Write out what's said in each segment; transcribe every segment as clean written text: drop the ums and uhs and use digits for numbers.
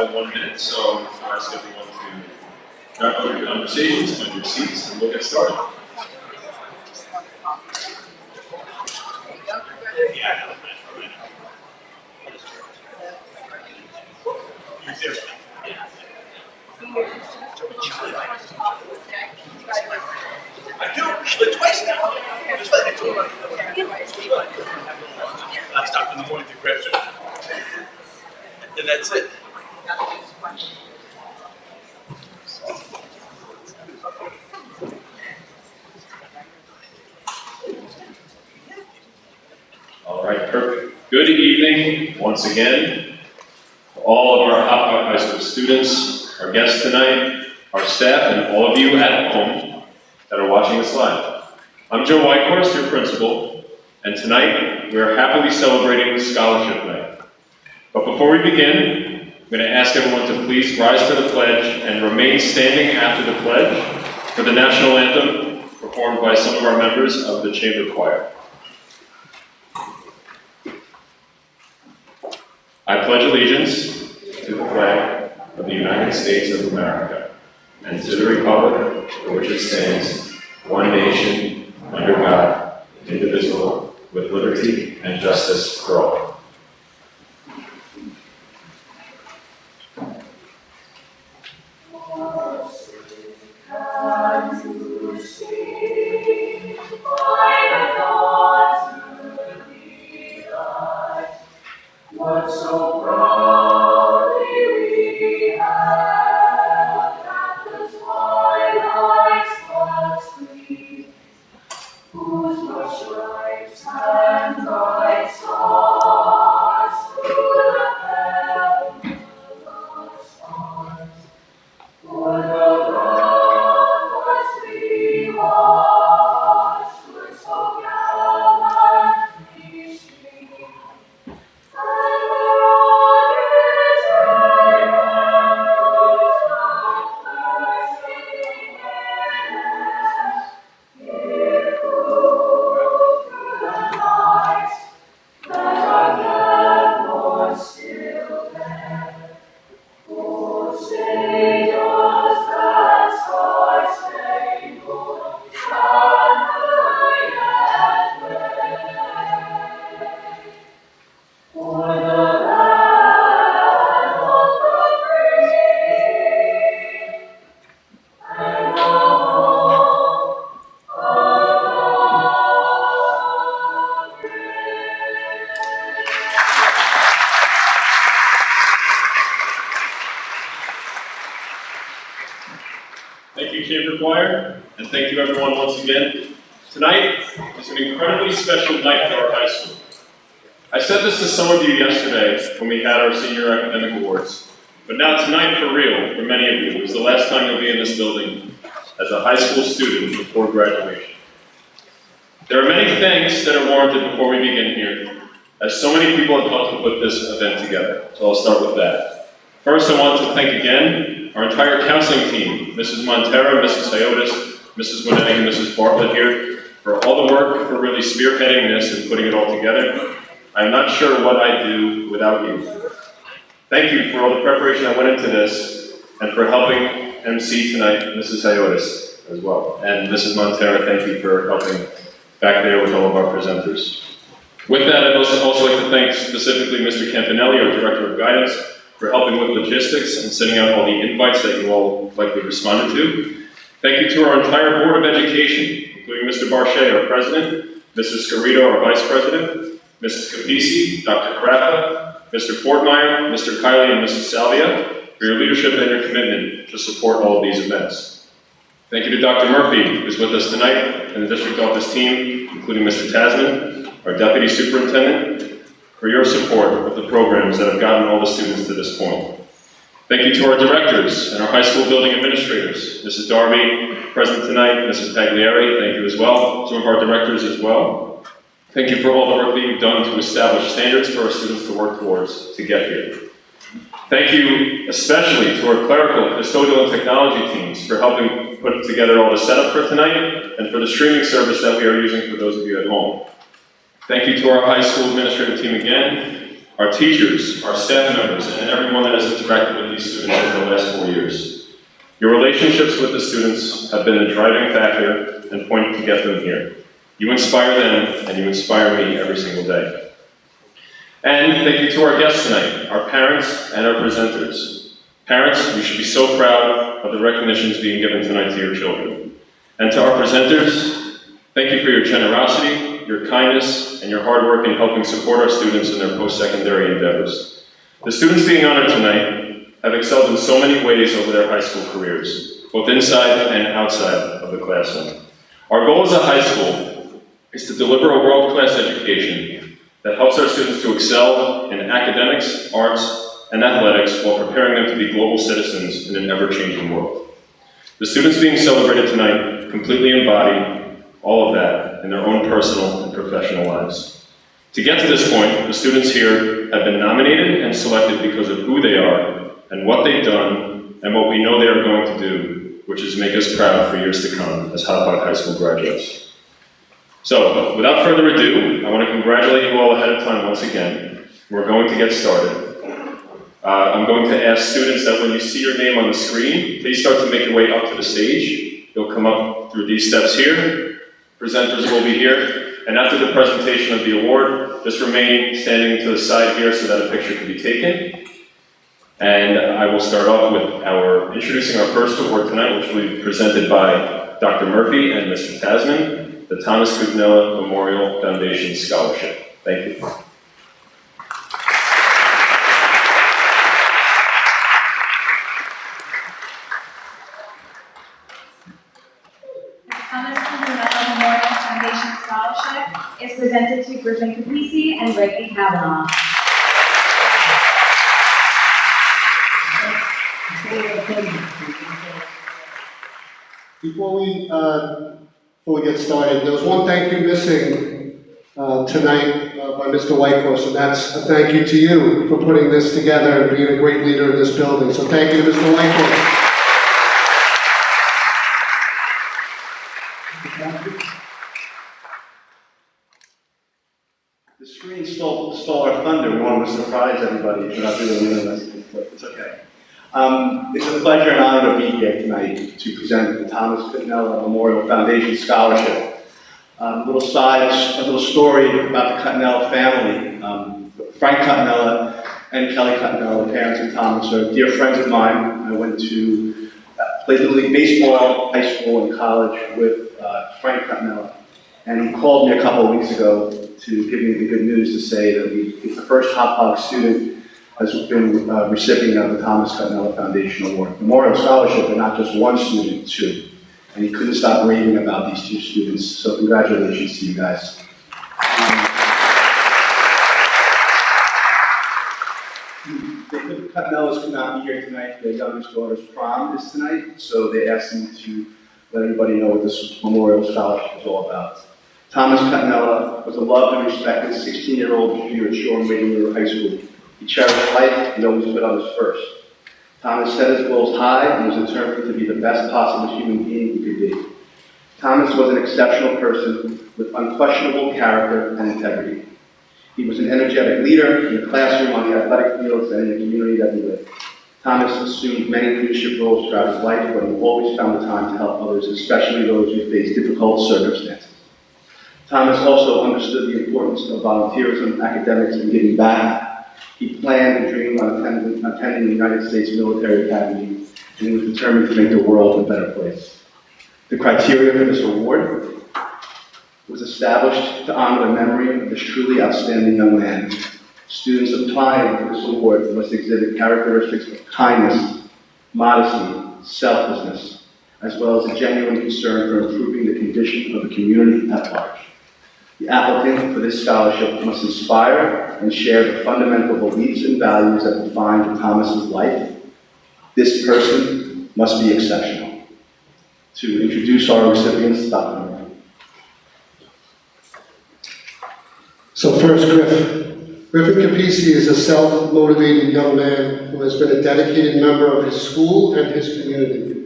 about 1 minute, so I ask everyone to wrap up your conversations, find your seats, and we'll get started. I do, but twice now. Just like I told you. I stopped in the morning to grab some. And that's it. All right, perfect. Good evening once again to all of our Hauppauge High School students, our guests tonight, our staff, and all of you at home that are watching us live. I'm Joe Whitehorse, your principal, and tonight we are happily celebrating Scholarship Night. But before we begin, I'm going to ask everyone to please rise to the pledge and remain standing after the pledge for the national anthem performed by some of our members of the Chamber Choir. I pledge allegiance to the flag of the United States of America and to the republic for which it stands, one nation, under God, indivisible, with liberty and justice for all. What so proudly we hailed at the twilight's last gleam, whose broad stripes and bright stars through the heavens stars. For the ramparts we watched were so gallantly streamed. Thank you, Chamber Choir, and thank you everyone once again. Tonight is an incredibly special night for our high school. I said this to some of you yesterday when we had our senior academic awards, but now tonight for real, for many of you, is the last time you'll be in this building as a high school student before graduation. There are many thanks that are warranted before we begin here, as so many people have helped to put this event together, so I'll start with that. First, I want to thank again our entire counseling team, Mrs. Montero, Mrs. Iotis, Mrs. Winnig, and Mrs. Bartlett here, for all the work, for really spearheading this and putting it all together. I'm not sure what I'd do without you. Thank you for all the preparation that went into this, and for helping MC tonight, Mrs. Iotis, as well. And Mrs. Montero, thank you for helping back there with all of our presenters. With that, I'd also like to thank specifically Mr. Campanelli, our Director of Guidance, for helping with logistics and sending out all the invites that you all likely responded to. Thank you to our entire Board of Education, including Mr. Barchet, our President, Mrs. Scarito, our Vice President, Mrs. Capisi, Dr. Craffa, Mr. Fortmeyer, Mr. Kiley, and Mrs. Salvia, for your leadership and your commitment to support all of these events. Thank you to Dr. Murphy, who's with us tonight, and the district office team, including Mr. Tasman, our Deputy Superintendent, for your support of the programs that have gotten all the students to this point. Thank you to our directors and our high school building administrators, Mrs. Darby, present tonight, Mrs. Pagliari, thank you as well, some of our directors as well. Thank you for all the work that you've done to establish standards for our students to work towards to get here. Thank you especially to our clerical, custodial, and technology teams for helping put together all the setup for tonight and for the streaming service that we are using for those of you at home. Thank you to our high school administrative team again, our teachers, our staff members, and everyone that has interacted with these Your relationships with the students have been the driving factor and point to get them here. You inspire them, and you inspire me every single day. And thank you to our guests tonight, our parents and our presenters. Parents, you should be so proud of the recognitions being given tonight to your children. And to our presenters, thank you for your generosity, your kindness, and your hard work in helping support our students in their post-secondary endeavors. The students being honored tonight have excelled in so many ways over their high school careers, both inside and outside of the classroom. Our goal as a high school is to deliver a world-class education that helps our students to excel in academics, arts, and athletics while preparing them to be global citizens in an ever-changing world. The students being celebrated tonight completely embody all of that in their own personal and professional lives. To get to this point, the students here have been nominated and selected because of who they are and what they've done and what we know they are going to do, which is make us proud for years to come as Hauppauge High School graduates. So, without further ado, I want to congratulate you all ahead of time once again. We're going to get started. I'm going to ask students that when you see your name on the screen, please start to make your way up to the stage. You'll come up through these steps here. Presenters will be here. And after the presentation of the award, just remain standing to the side here so that a picture can be taken. And I will start off with introducing our first award tonight, which will be presented by Dr. Murphy and Mr. Tasman, the Thomas Kutnella Memorial Foundation Scholarship. Thank you. The Thomas Kutnella Memorial Foundation Scholarship is presented to Griffin Capisi and Reggie Kavanaugh. Before we get started, there was one thank you missing tonight by Mr. Whitehorse, and that's a thank you to you for putting this together and being a great leader in this building. So thank you to Mr. Whitehorse. The screen stole our thunder. We wanted to surprise everybody, but not doing it, but it's okay. It's a pleasure and honor to be here tonight to present the Thomas Kutnella Memorial Foundation Scholarship. A little story about the Kutnella family. Frank Kutnella and Kelly Kutnella, the parents of Thomas, are dear friends of mine. I went to play Little League Baseball, high school, and college with Frank Kutnella. And he called me a couple of weeks ago to give me the good news to say that he's the first Hauppauge student has been recipient of the Thomas Kutnella Foundation Award. Memorial Scholarship, but not just one student, two. And he couldn't stop raving about these two students, so congratulations to you guys. The Kutnellas could not be here tonight. Their youngest daughter's prom is tonight, so they asked me to let everybody know what this Memorial Scholarship is all about. Thomas Kutnella was a loved and respected 16-year-old junior at Shore and Waiting River High School. He cherished life and always put others first. Thomas set his goals high and was determined to be the best possible human being he could be. Thomas was an exceptional person with unquestionable character and integrity. He was an energetic leader in the classroom, on the athletic fields, and in the community that he lived. Thomas assumed many leadership roles throughout his life, but he always found the time to help others, especially those who faced difficult circumstances. Thomas also understood the importance of volunteerism, academics, and giving back. He planned and dreamed on attending the United States Military Academy, and he was determined to make the world a better place. The criteria for this award was established to honor the memory of this truly outstanding young man. Students applying for this award must exhibit characteristics of kindness, modesty, selflessness, as well as a genuine concern for improving the condition of the community at large. The applicant for this scholarship must inspire and share the fundamental beliefs and values that defined Thomas's life. This person must be exceptional. To introduce our recipients, Dr. Murphy. So first, Griffin. Griffin Capisi is a self-motivated young man who has been a dedicated member of his school and his community.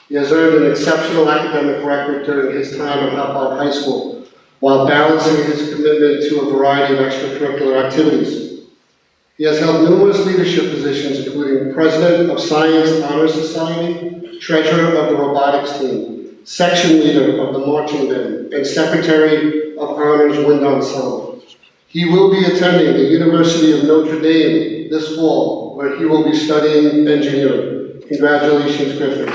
He has earned an exceptional academic record during his time at Hauppauge High School, while balancing his commitment to a variety of extracurricular activities. He has held numerous leadership positions, including President of Science Honor Society, treasurer of the robotics team, section leader of the marching band, and secretary of honors wind ensemble. He will be attending the University of Notre Dame this fall, where he will be studying engineering. Congratulations, Griffin.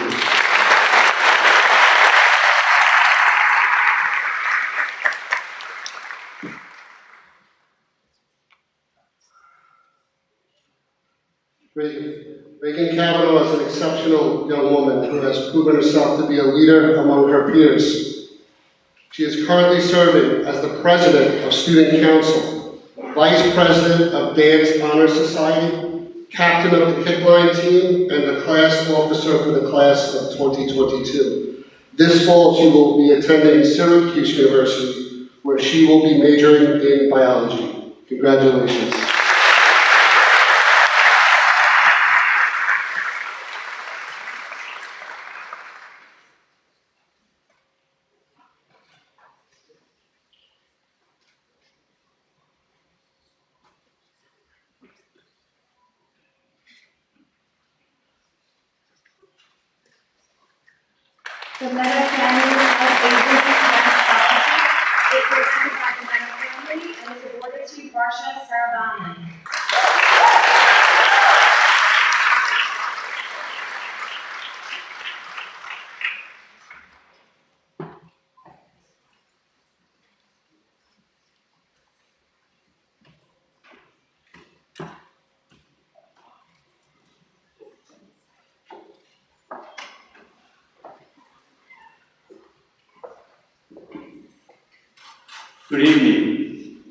Reagan Kavanaugh is an exceptional young woman who has proven herself to be a leader among her peers. She is currently serving as the president of Student Council, vice president of Dance Honor Society, captain of the kickline team, and the class officer for the class of 2022. This fall, she will be attending Syracuse University, where she will be majoring in biology. Congratulations. The Meta Family Health Agency Scholarship is presented by the Meta family and is awarded to Varsha Sarabani. Good evening.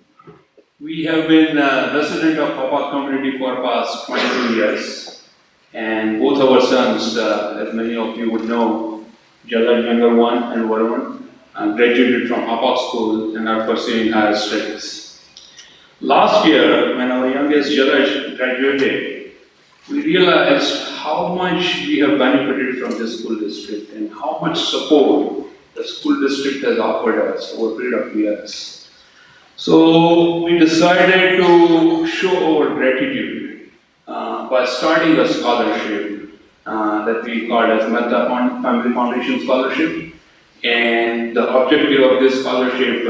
We have been resident of Hauppauge community for past 22 years, and both our sons, as many of you would know, Jalal younger one and Varun, graduated from Hauppauge school and are pursuing higher studies. Last year, when our youngest Jalal graduated, we realized how much we have benefited from the school district and how much support the school district has offered us over a period of years. So we decided to show our gratitude by starting a scholarship that we called as Meta Family Foundation Scholarship. And the objective of this scholarship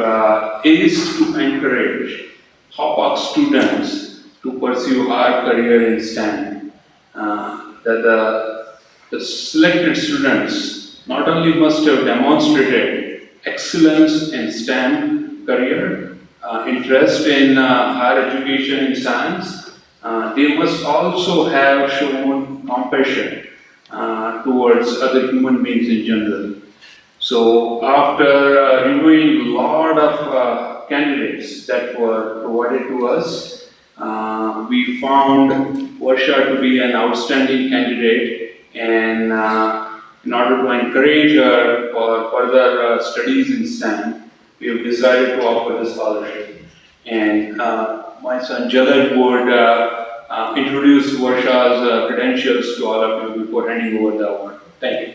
is to encourage Hauppauge students to pursue higher career in STEM. That the selected students not only must have demonstrated excellence in STEM career, interest in higher education in science, they must also have shown compassion towards other human beings in general. So after reviewing a lot of candidates that were provided to us, we found Varsha to be an outstanding candidate, and in order to encourage her for further studies in STEM, we have decided to offer this scholarship. And my son Jalal would introduce Varsha's credentials to all of you before handing over the award. Thank you.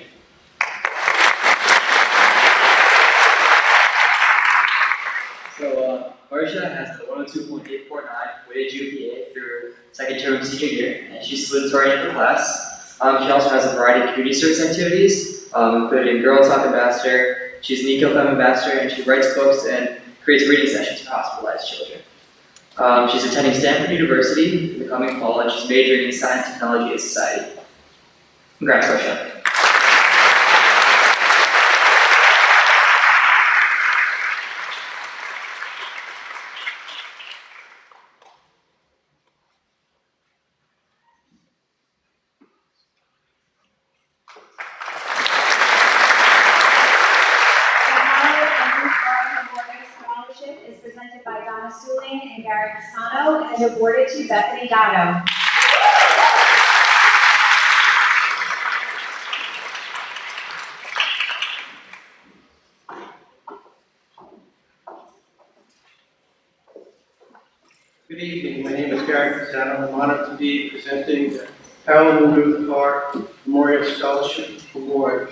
So, Varsha has the 102.849 weighted GPA through second term of senior year, and she's salutatorian of the class. She also has a variety of community service activities, including Girl Talk Ambassador. She's an Eco-Fem Ambassador, and she writes books and creates reading sessions for hospitalized children. She's attending Stanford University in the coming fall, and she's majoring in Science, Technology, and Society. Congrats, Varsha. Is presented by Donna Suling and Gary Pisano and is awarded to Bethany Gatto. Good evening, my name is Gary Pisano. I'm honored to be presenting the Carolyn Ruth Carr Memorial Scholarship Award.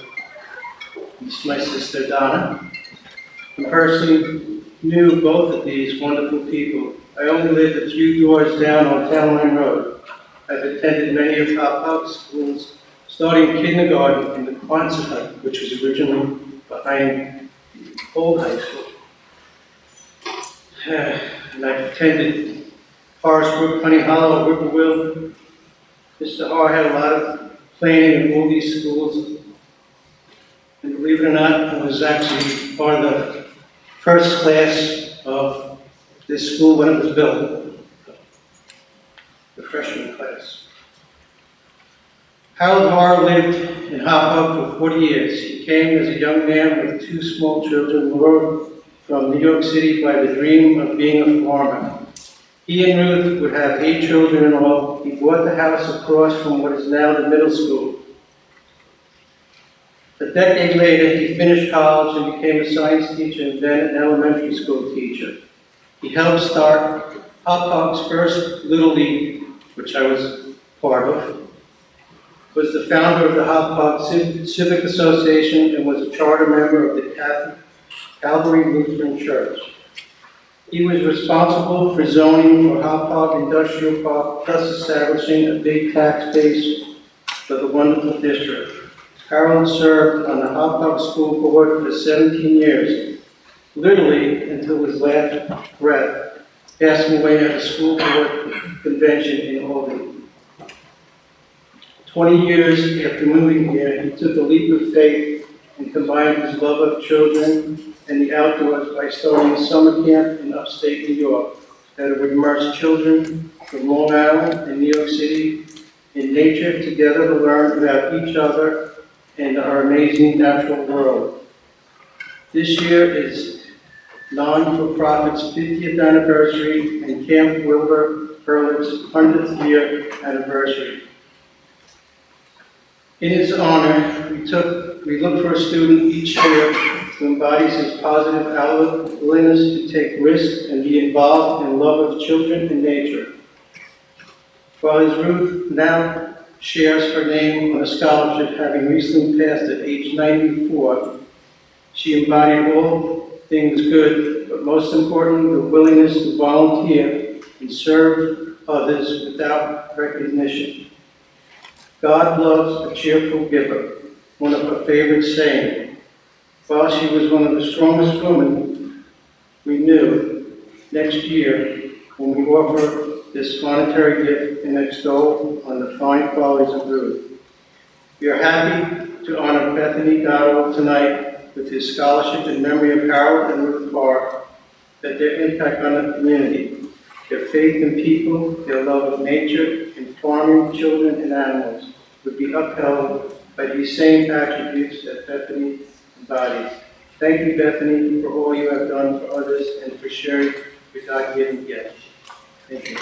This is my sister Donna. I personally knew both of these wonderful people. I only lived a few doors down on Town Line Road. I've attended many of Hauppauge schools starting kindergarten in the Quonset hut, which was originally behind the old high school. And I attended Forest Brook, Honey Hollow, Whippoorwill. Mr. R had a lot of planning in all these schools. And believe it or not, I was actually part of the first class of this school when it was built, the freshman class. Harold R. lived in Hauppauge for 40 years. He came as a young man with 2 small children, lured from New York City by the dream of being a farmer. He and Ruth would have 8 children in all. He bought the house across from what is now the middle school. A decade later, he finished college and became a science teacher and then an elementary school teacher. He helped start Hauppauge's first Little League, which I was part of, was the founder of the Hauppauge Civic Association and was a charter member of the Calvary Lutheran Church. He was responsible for zoning for Hauppauge Industrial Park, thus establishing a big tax base for the wonderful district. Harold served on the Hauppauge School Board for 17 years, literally until his last breath, passing away at a school board convention in Albany. 20 years after moving here, he took a leap of faith and combined his love of children and the outdoors by starting a summer camp in upstate New York that would immerse children from Long Island and New York City in nature together to learn about each other and our amazing natural world. This year is non-for-profit's 50th anniversary and Camp Wilbur Hurlich's 100th year anniversary. In his honor, we look for a student each year who embodies his positive outlook, willingness to take risks, and be involved in love of children and nature. While his Ruth now shares her name on a scholarship, having recently passed at age 94, she embodied all things good, but most importantly, the willingness to volunteer and serve others without recognition. God loves a cheerful giver, one of her favorite sayings. While she was one of the strongest women we knew, next year, when we offer this monetary gift and extol on the fine qualities of Ruth, we are happy to honor Bethany Dowdell tonight with his scholarship in memory of Harold and Ruth Barr, that their impact on the community, their faith in people, their love of nature, in farming, children, and animals, would be upheld by these same attributes that Bethany embodies. Thank you, Bethany, for all you have done for others and for sharing your God-given gift. Thank you.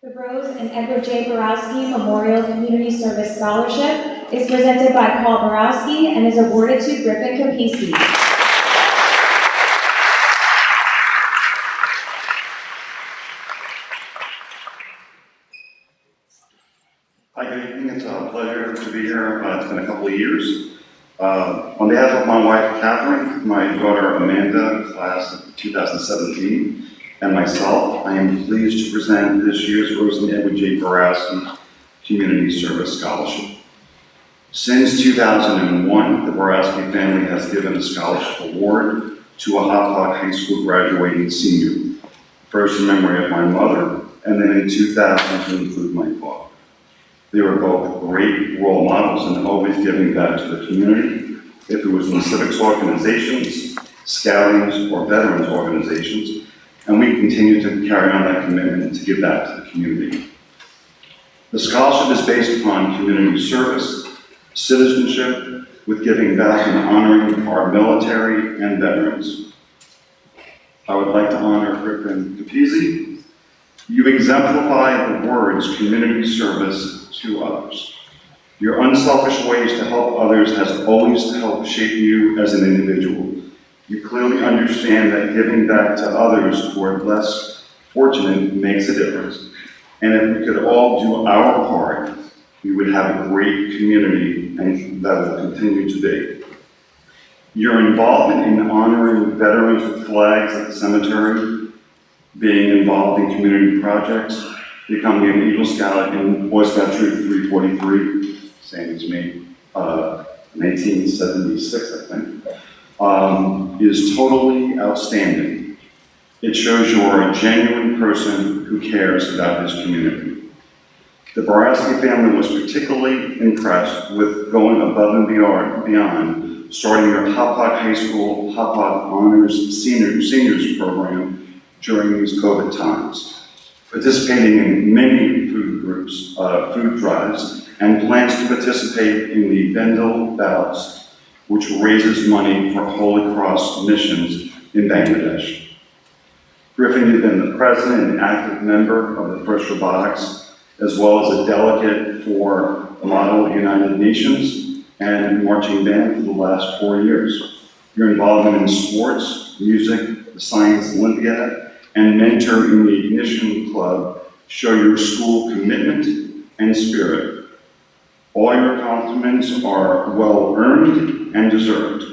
The Rose and Edward J. Borowski Memorial Community Service Scholarship is presented by Paul Borowski and is awarded to Griffin Capisi. Hi, good evening. It's a pleasure to be here. It's been a couple of years. On behalf of my wife, Catherine, my daughter, Amanda, class of 2017, and myself, I am pleased to present this year's Rose and Edward J. Borowski Community Service Scholarship. Since 2001, the Borowski family has given a scholarship award to a Hauppauge High School graduating senior, first in memory of my mother, and then in 2000 to include my father. They were both great role models and always giving back to the community, if it was in civics organizations, scouting, or veterans organizations, and we continue to carry on that commitment to give back to the community. The scholarship is based upon community service, citizenship, with giving back and honoring our military and veterans. I would like to honor Griffin Capisi, You exemplify the words community service to others. Your unselfish ways to help others has always helped shape you as an individual. You clearly understand that giving back to others who are less fortunate makes a difference. And if we could all do our part, we would have a great community, and that will continue to be. Your involvement in honoring veterans with flags at the cemetery, being involved in community projects, becoming an Eagle Scout in Boy Scout Troop 343, same as me, 1976, I think, is totally outstanding. It shows you are a genuine person who cares about his community. The Borowski family was particularly impressed with going above and beyond, starting your Hauppauge High School Hauppauge Honors Seniors program during these COVID times, participating in many food groups, food drives, and plans to participate in the Bendel Ballots, which raises money for Holy Cross missions in Bangladesh. Griffin, you've been the president and active member of the First Robotics, as well as a delegate for the Model United Nations and marching band for the last 4 years. Your involvement in sports, music, the Science Olympiad, and mentor in the Ignition Club show your school commitment and spirit. All your accomplishments are well-earned and deserved.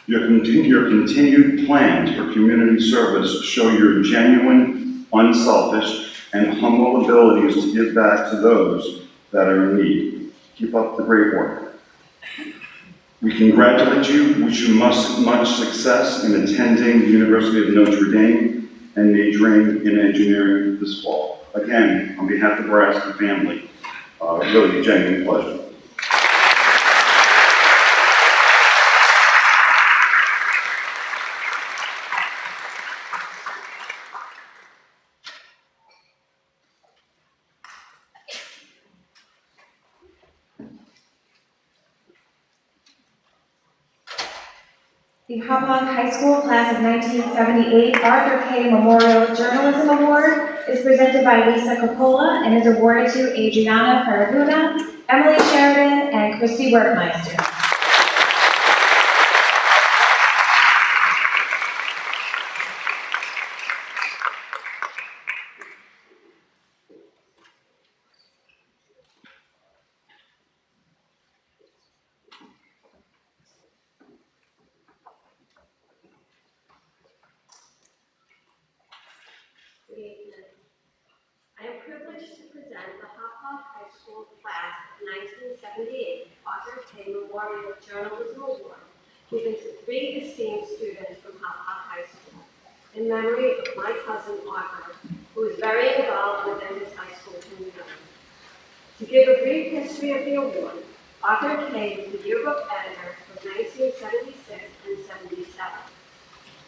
Your continued plans for community service show your genuine, unselfish, and humble abilities to give back to those that are in need. Keep up the great work. We congratulate you, wish you much success in attending the University of Notre Dame and majoring in engineering this fall. Again, on behalf of the Borowski family, really a genuine pleasure. The Hauppauge High School Class of 1978 Arthur K. Memorial Journalism Award is presented by Lisa Coppola and is awarded to Adriana Faraguna, Emily Sheridan, and Christy Workmeister. Good evening. I am privileged to present the Hauppauge High School Class of 1978 Arthur K. Memorial Journalism Award, given to 3 esteemed students from Hauppauge High School, in memory of my cousin Arthur, who is very involved within his high school community. To give a brief history of the award, Arthur K. was the yearbook editor from 1976 and 77.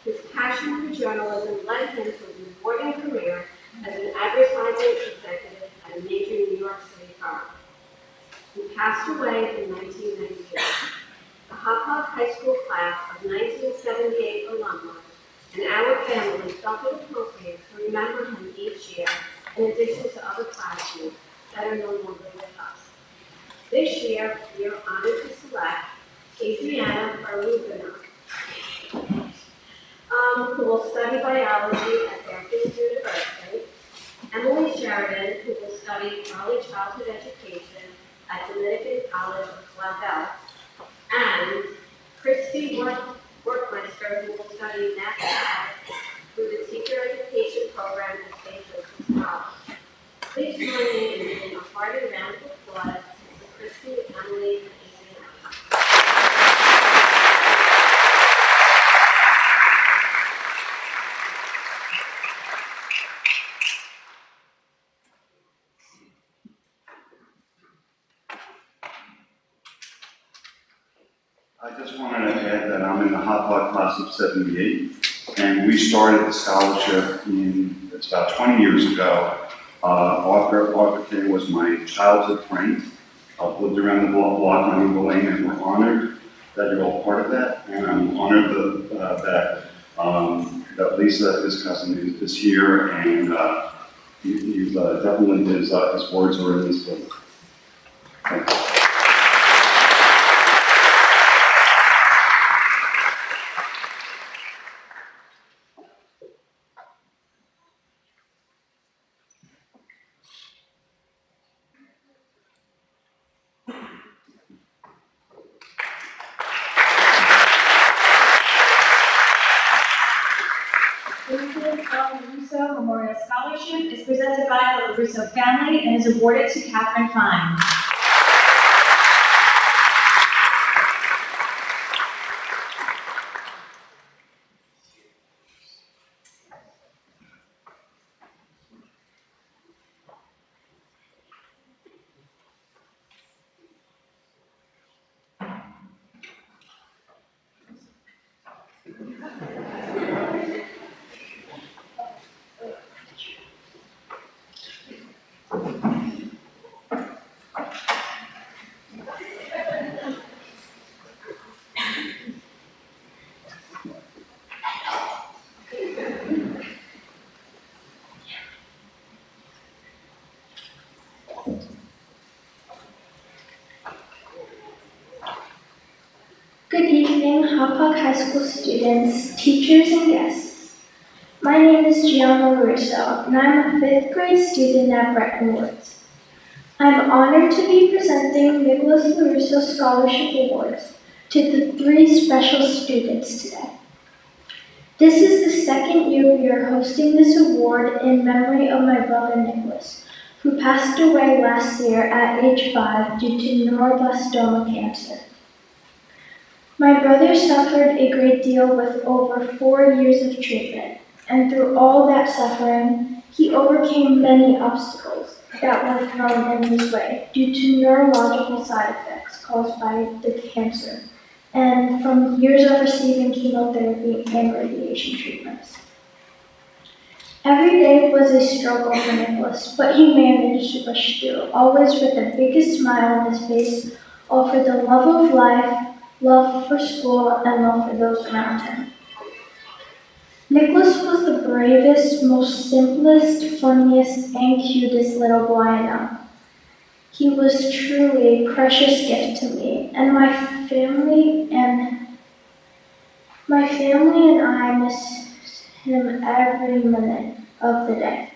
His passion for journalism led him to a rewarding career as an advertising executive at a major New York City firm. He passed away in 1998. The Hauppauge High School class of 1978 alumni and our family felt it appropriate to remember him each year, in addition to other classmates that are no longer with us. This year, we are honored to select Adriana Faraguna, who will study biology at Fairfield University, Emily Sheridan, who will study early childhood education at Dominican College of Flavel, and Christy Workmeister, who will study mathematics through the teacher education program at St. Joseph's College. Please join me in giving a hearty round of applause to Christy, Emily, and Adriana. I just wanted to add that I'm in the Hauppauge class of 78, and we started the scholarship it's about 20 years ago. Arthur K. was my childhood friend. I've lived around the block on Eagle Lane, and we're honored that you're all part of that, and I'm honored that Lisa, his cousin, is here, and He's definitely, his words were in this book. Thank you. Vincent L. Russo Memorial Scholarship is presented by the Russo family and is awarded to Catherine Fine. Good evening, Hauppauge High School students, teachers, and guests. My name is Gianna Russo, and I'm a fifth grade student at Bretton Woods. I'm honored to be presenting Nicholas LaRusso Scholarship Awards to the three special students today. This is the second year we are hosting this award in memory of my brother Nicholas, who passed away last year at age 5 due to neuroblastoma cancer. My brother suffered a great deal with over 4 years of treatment, and through all that suffering, he overcame many obstacles that were thrown in his way due to neurological side effects caused by the cancer, and from years of receiving chemotherapy and radiation treatments. Every day was a struggle for Nicholas, but he managed to push through, always with the biggest smile on his face, all for the love of life, love for school, and love for those around him. Nicholas was the bravest, most simplest, funniest, and cutest little boy I know. He was truly a precious gift to me, and my family and I miss him every minute of the day.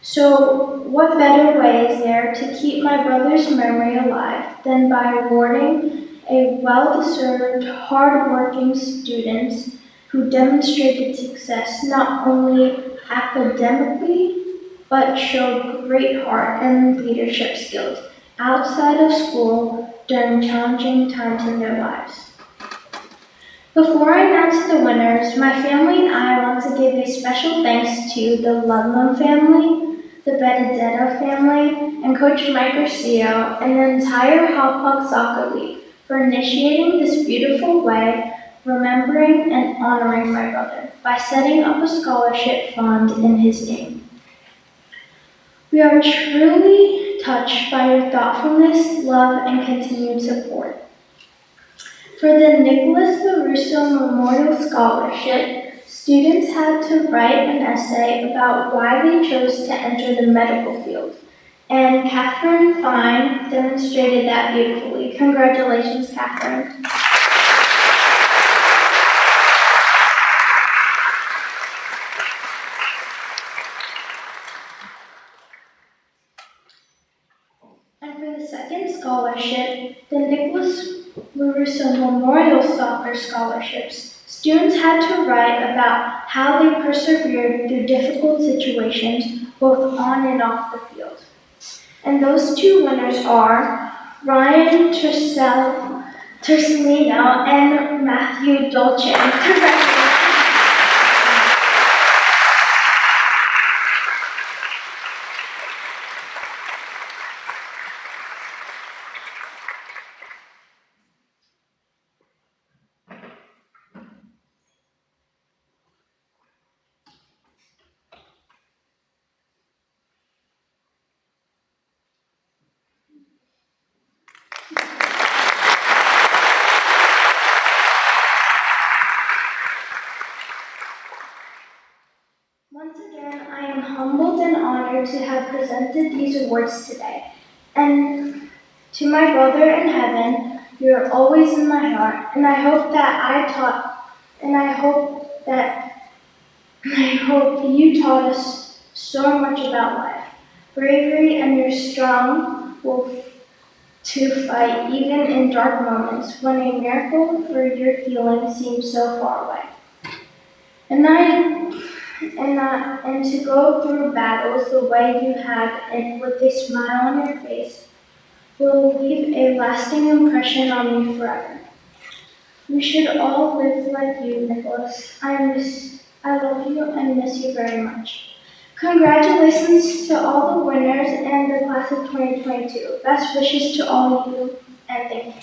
So, what better way is there to keep my brother's memory alive than by awarding a well-deserved, hard-working students who demonstrated success not only academically, but showed great heart and leadership skills outside of school during challenging times in their lives. Before I announce the winners, my family and I want to give a special thanks to the Ludlam family, the Benedetto family, and Coach Mike Garcia, and the entire Hauppauge Soccer League for initiating this beautiful way, remembering and honoring my brother by setting up a scholarship fund in his name. We are truly touched by your thoughtfulness, love, and continued support. For the Nicholas LaRusso Memorial Scholarship, students had to write an essay about why they chose to enter the medical field, and Catherine Fine demonstrated that beautifully. Congratulations, Catherine. And for the second scholarship, the Nicholas LaRusso Memorial Soccer Scholarships, students had to write about how they persevered through difficult situations, both on and off the field. And those two winners are Ryan Tercellino and Matthew Dolce. Congratulations. awards today. And to my brother in heaven, you're always in my heart, and I hope you taught us so much about life. Bravery, and you're strong to fight even in dark moments when a miracle for your healing seems so far away. And to go through battles the way you have and with a smile on your face will leave a lasting impression on me forever. We should all live like you, Nicholas. I love you and miss you very much. Congratulations to all the winners and the class of 2022. Best wishes to all of you, and thank you.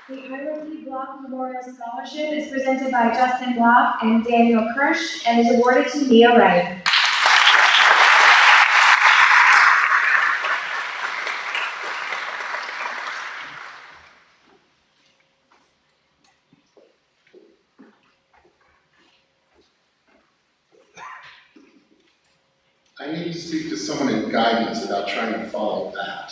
The Hierarchy Block Memorial Scholarship is presented by Justin Block and Daniel Kirsch and is awarded to Mia Wright. I need to speak to someone in guidance about trying to follow that.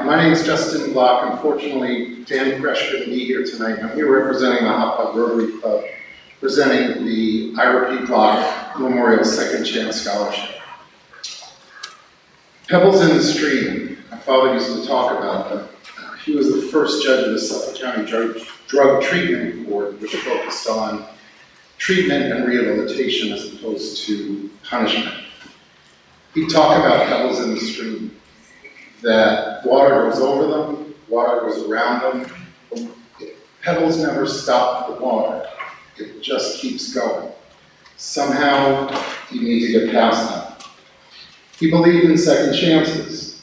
My name is Justin Block. Unfortunately, Dan Kresh couldn't be here tonight. I'm here representing the Hauppauge Rotary Club, presenting the Ira P. Block Memorial Second Chance Scholarship. Pebbles in the Stream. My father used to talk about them. He was the first judge of the Suffolk County Drug Treatment Board, which focused on treatment and rehabilitation as opposed to punishment. He'd talk about pebbles in the stream, that water goes over them, water goes around them. Pebbles never stop the water. It just keeps going. Somehow, you need to get past them. He believed in second chances.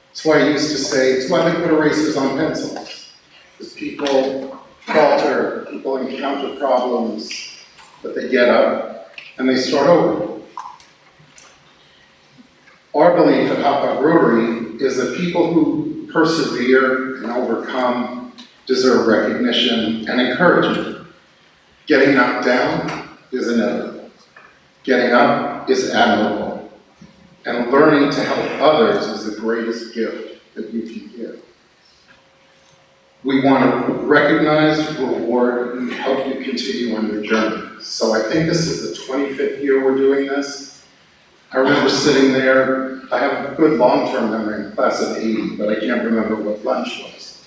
That's why he used to say, it's why they put erasers on pencils. Because people falter, people encounter problems, but they get up and they start over. Our belief at Hauppauge Rotary is that people who persevere and overcome deserve recognition and encouragement. Getting knocked down is inevitable. Getting up is admirable. And learning to help others is the greatest gift that you can give. We want to recognize, reward, and help you continue on your journey. So I think this is the 25th year we're doing this. I remember sitting there, I have a good long-term memory in class of 80, but I can't remember what lunch was.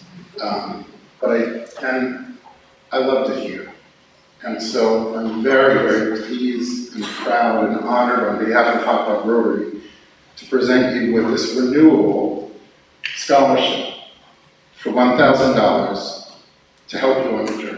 And I love to hear. And so I'm very, very pleased and proud and honored on behalf of Hauppauge Rotary to present you with this renewable scholarship for $1,000 to help you on your journey.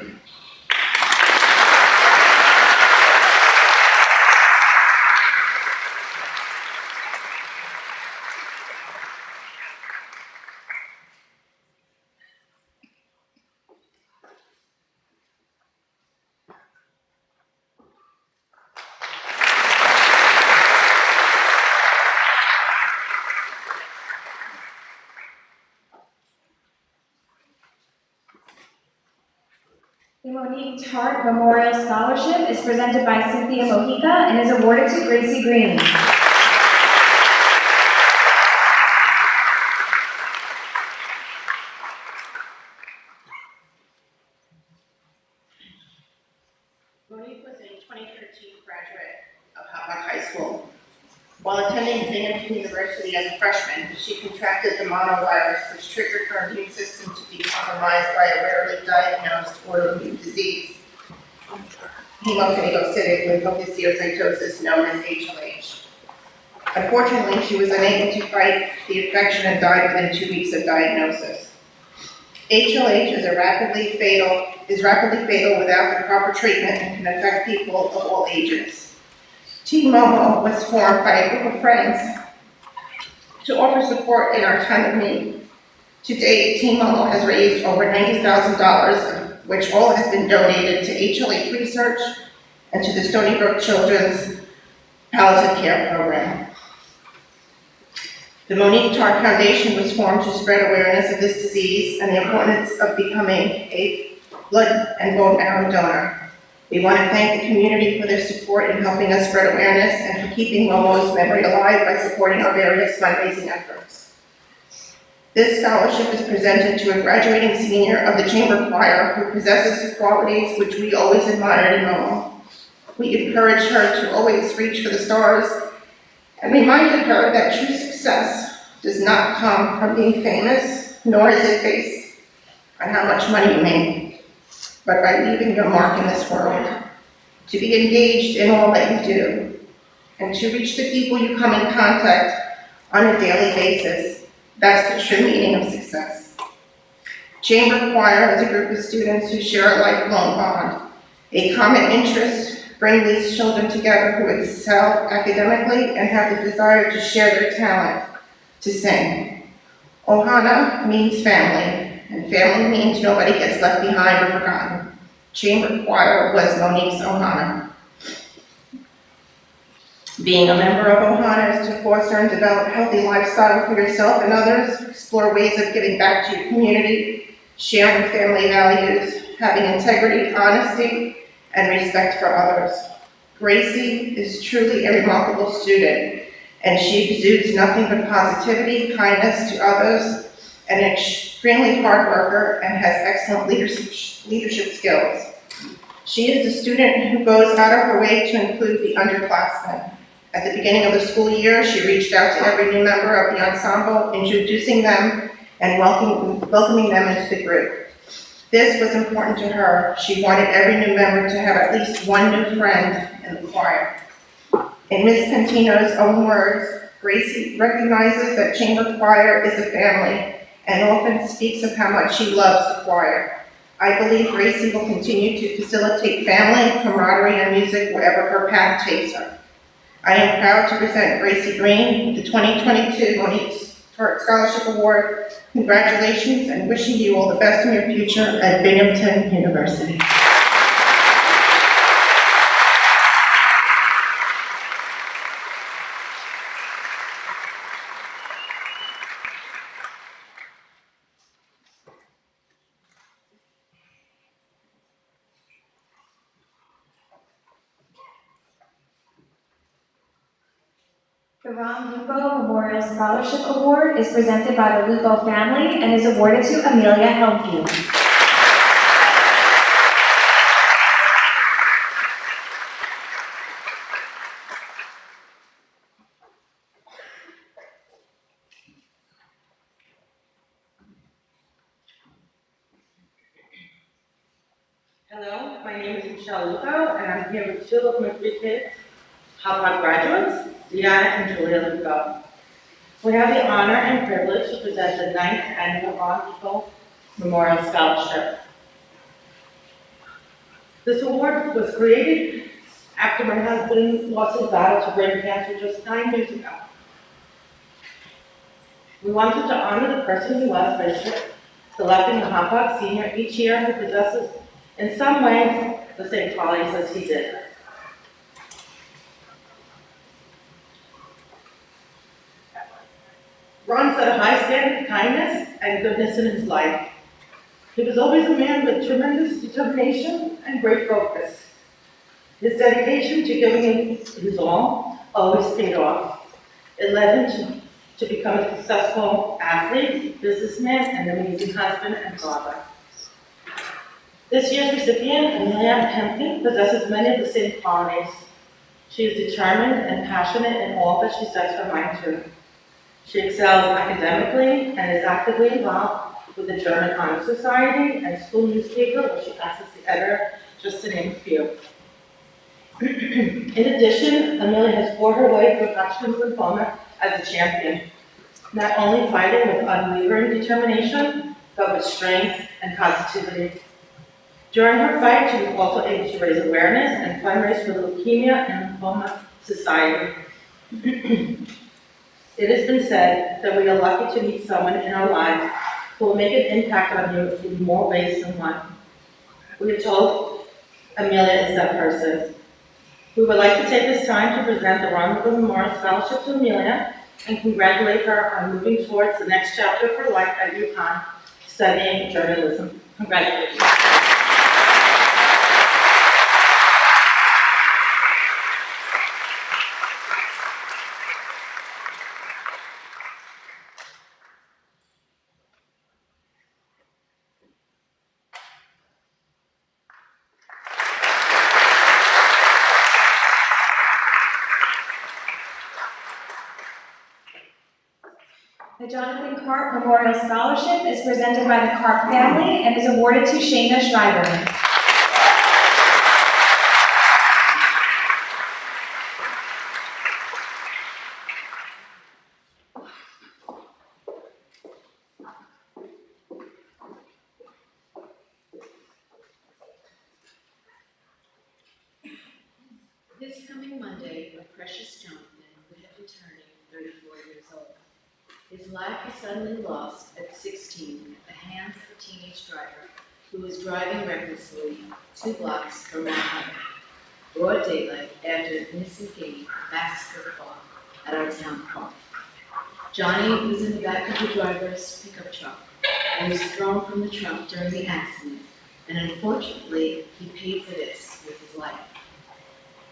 The Monique Tart Memorial Scholarship is presented by Cynthia Mojica and is awarded to Gracie Green. Monique was a 2013 graduate of Hauppauge High School. While attending Binghamton University as a freshman, she contracted the monovirus, which triggered her immune system to be compromised by a rarely diagnosed autoimmune disease, hemophagocytic lymphohistiocytosis, known as HLH. Unfortunately, she was unable to fight the infection and died within 2 weeks of diagnosis. HLH is rapidly fatal without the proper treatment and can affect people of all ages. Team Momo was formed by a group of friends to offer support in our time of need. To date, Team Momo has raised over $90,000, which all has been donated to HLH research and to the Stony Brook Children's Palliative Care Program. The Monique Tartt Foundation was formed to spread awareness of this disease and the importance of becoming a blood and bone marrow donor. We want to thank the community for their support in helping us spread awareness and for keeping Momo's memory alive by supporting our various fundraising efforts. This scholarship is presented to a graduating senior of the Chamber Choir who possesses the qualities which we always admired in Momo. We encouraged her to always reach for the stars and reminded her that true success does not come from being famous, nor is it based on how much money you make, but by leaving your mark in this world, to be engaged in all that you do, and to reach the people you come in contact on a daily basis. That's the true meaning of success. Chamber Choir is a group of students who share a lifelong bond. A common interest bring these children together who excel academically and have the desire to share their talent to sing. Ohana means family, and family means nobody gets left behind or forgotten. Chamber Choir was Monique's Ohana. Being a member of Ohana is to foster and develop a healthy lifestyle for yourself and others, explore ways of giving back to your community, sharing family values, having integrity, honesty, and respect for others. Gracie is truly a remarkable student, and she exudes nothing but positivity, kindness to others, and an extremely hard worker and has excellent leadership skills. She is the student who goes out of her way to include the underclassmen. At the beginning of the school year, she reached out to every new member of the ensemble, introducing them and welcoming them into the group. This was important to her. She wanted every new member to have at least one new friend in the choir. In Ms. Pentino's own words, Gracie recognizes that Chamber Choir is a family and often speaks of how much she loves the choir. I believe Gracie will continue to facilitate family, camaraderie, and music wherever her path takes her. I am proud to present Gracie Green with the 2022 Monique Tartt Scholarship Award. Congratulations, and wishing you all the best in your future at Binghamton University. The Ron Lupo Memorial Scholarship Award is presented by the Lupo family and is awarded to Amelia Helmke. Hello, my name is Michelle Lupo, and I'm here with two of my three kids, Hauppauge graduates, Deanna and Julia Lupo. We have the honor and privilege to present the 9th Annual Ron Lupo Memorial Scholarship. This award was created after my husband lost his battle to brain cancer just 9 years ago. We wanted to honor the person he was by selecting a Hauppauge senior each year who possesses, in some ways, the same qualities as he did. Ron set a high standard of kindness and goodness in his life. He was always a man with tremendous determination and great focus. His dedication to giving his all always paid off. It led him to become a successful athlete, businessman, and amazing husband and father. This year's recipient, Amelia Helmke, possesses many of the same qualities. She is determined and passionate in all that she sets her mind to. She excels academically and is actively involved with the German Honor Society and school newspaper, where she acts as the editor, just to name a few. In addition, Amelia has fought her way through Hodgkin's lymphoma as a champion, not only fighting with unwavering determination, but with strength and positivity. During her fight, she was also able to raise awareness and fundraise for the Leukemia and Lymphoma Society. It has been said that we are lucky to meet someone in our lives who will make an impact on you in more ways than one. We are told Amelia is that person. We would like to take this time to present the Ron Lupo Memorial Scholarship to Amelia and congratulate her on moving towards the next chapter of her life at UConn, studying journalism. Congratulations. The Jonathan Carp Memorial Scholarship is presented by the Carp family and is awarded to Shayna Schreiber. This coming Monday, a precious Jonathan would have been turning 34 years old. His life was suddenly lost at 16 at the hands of a teenage driver who was driving recklessly 2 blocks from Mount Hope, broad daylight after an innocent game massacre fought at our town park. Johnny was in the back of the driver's pickup truck and was thrown from the truck during the accident, and unfortunately, he paid for this with his life.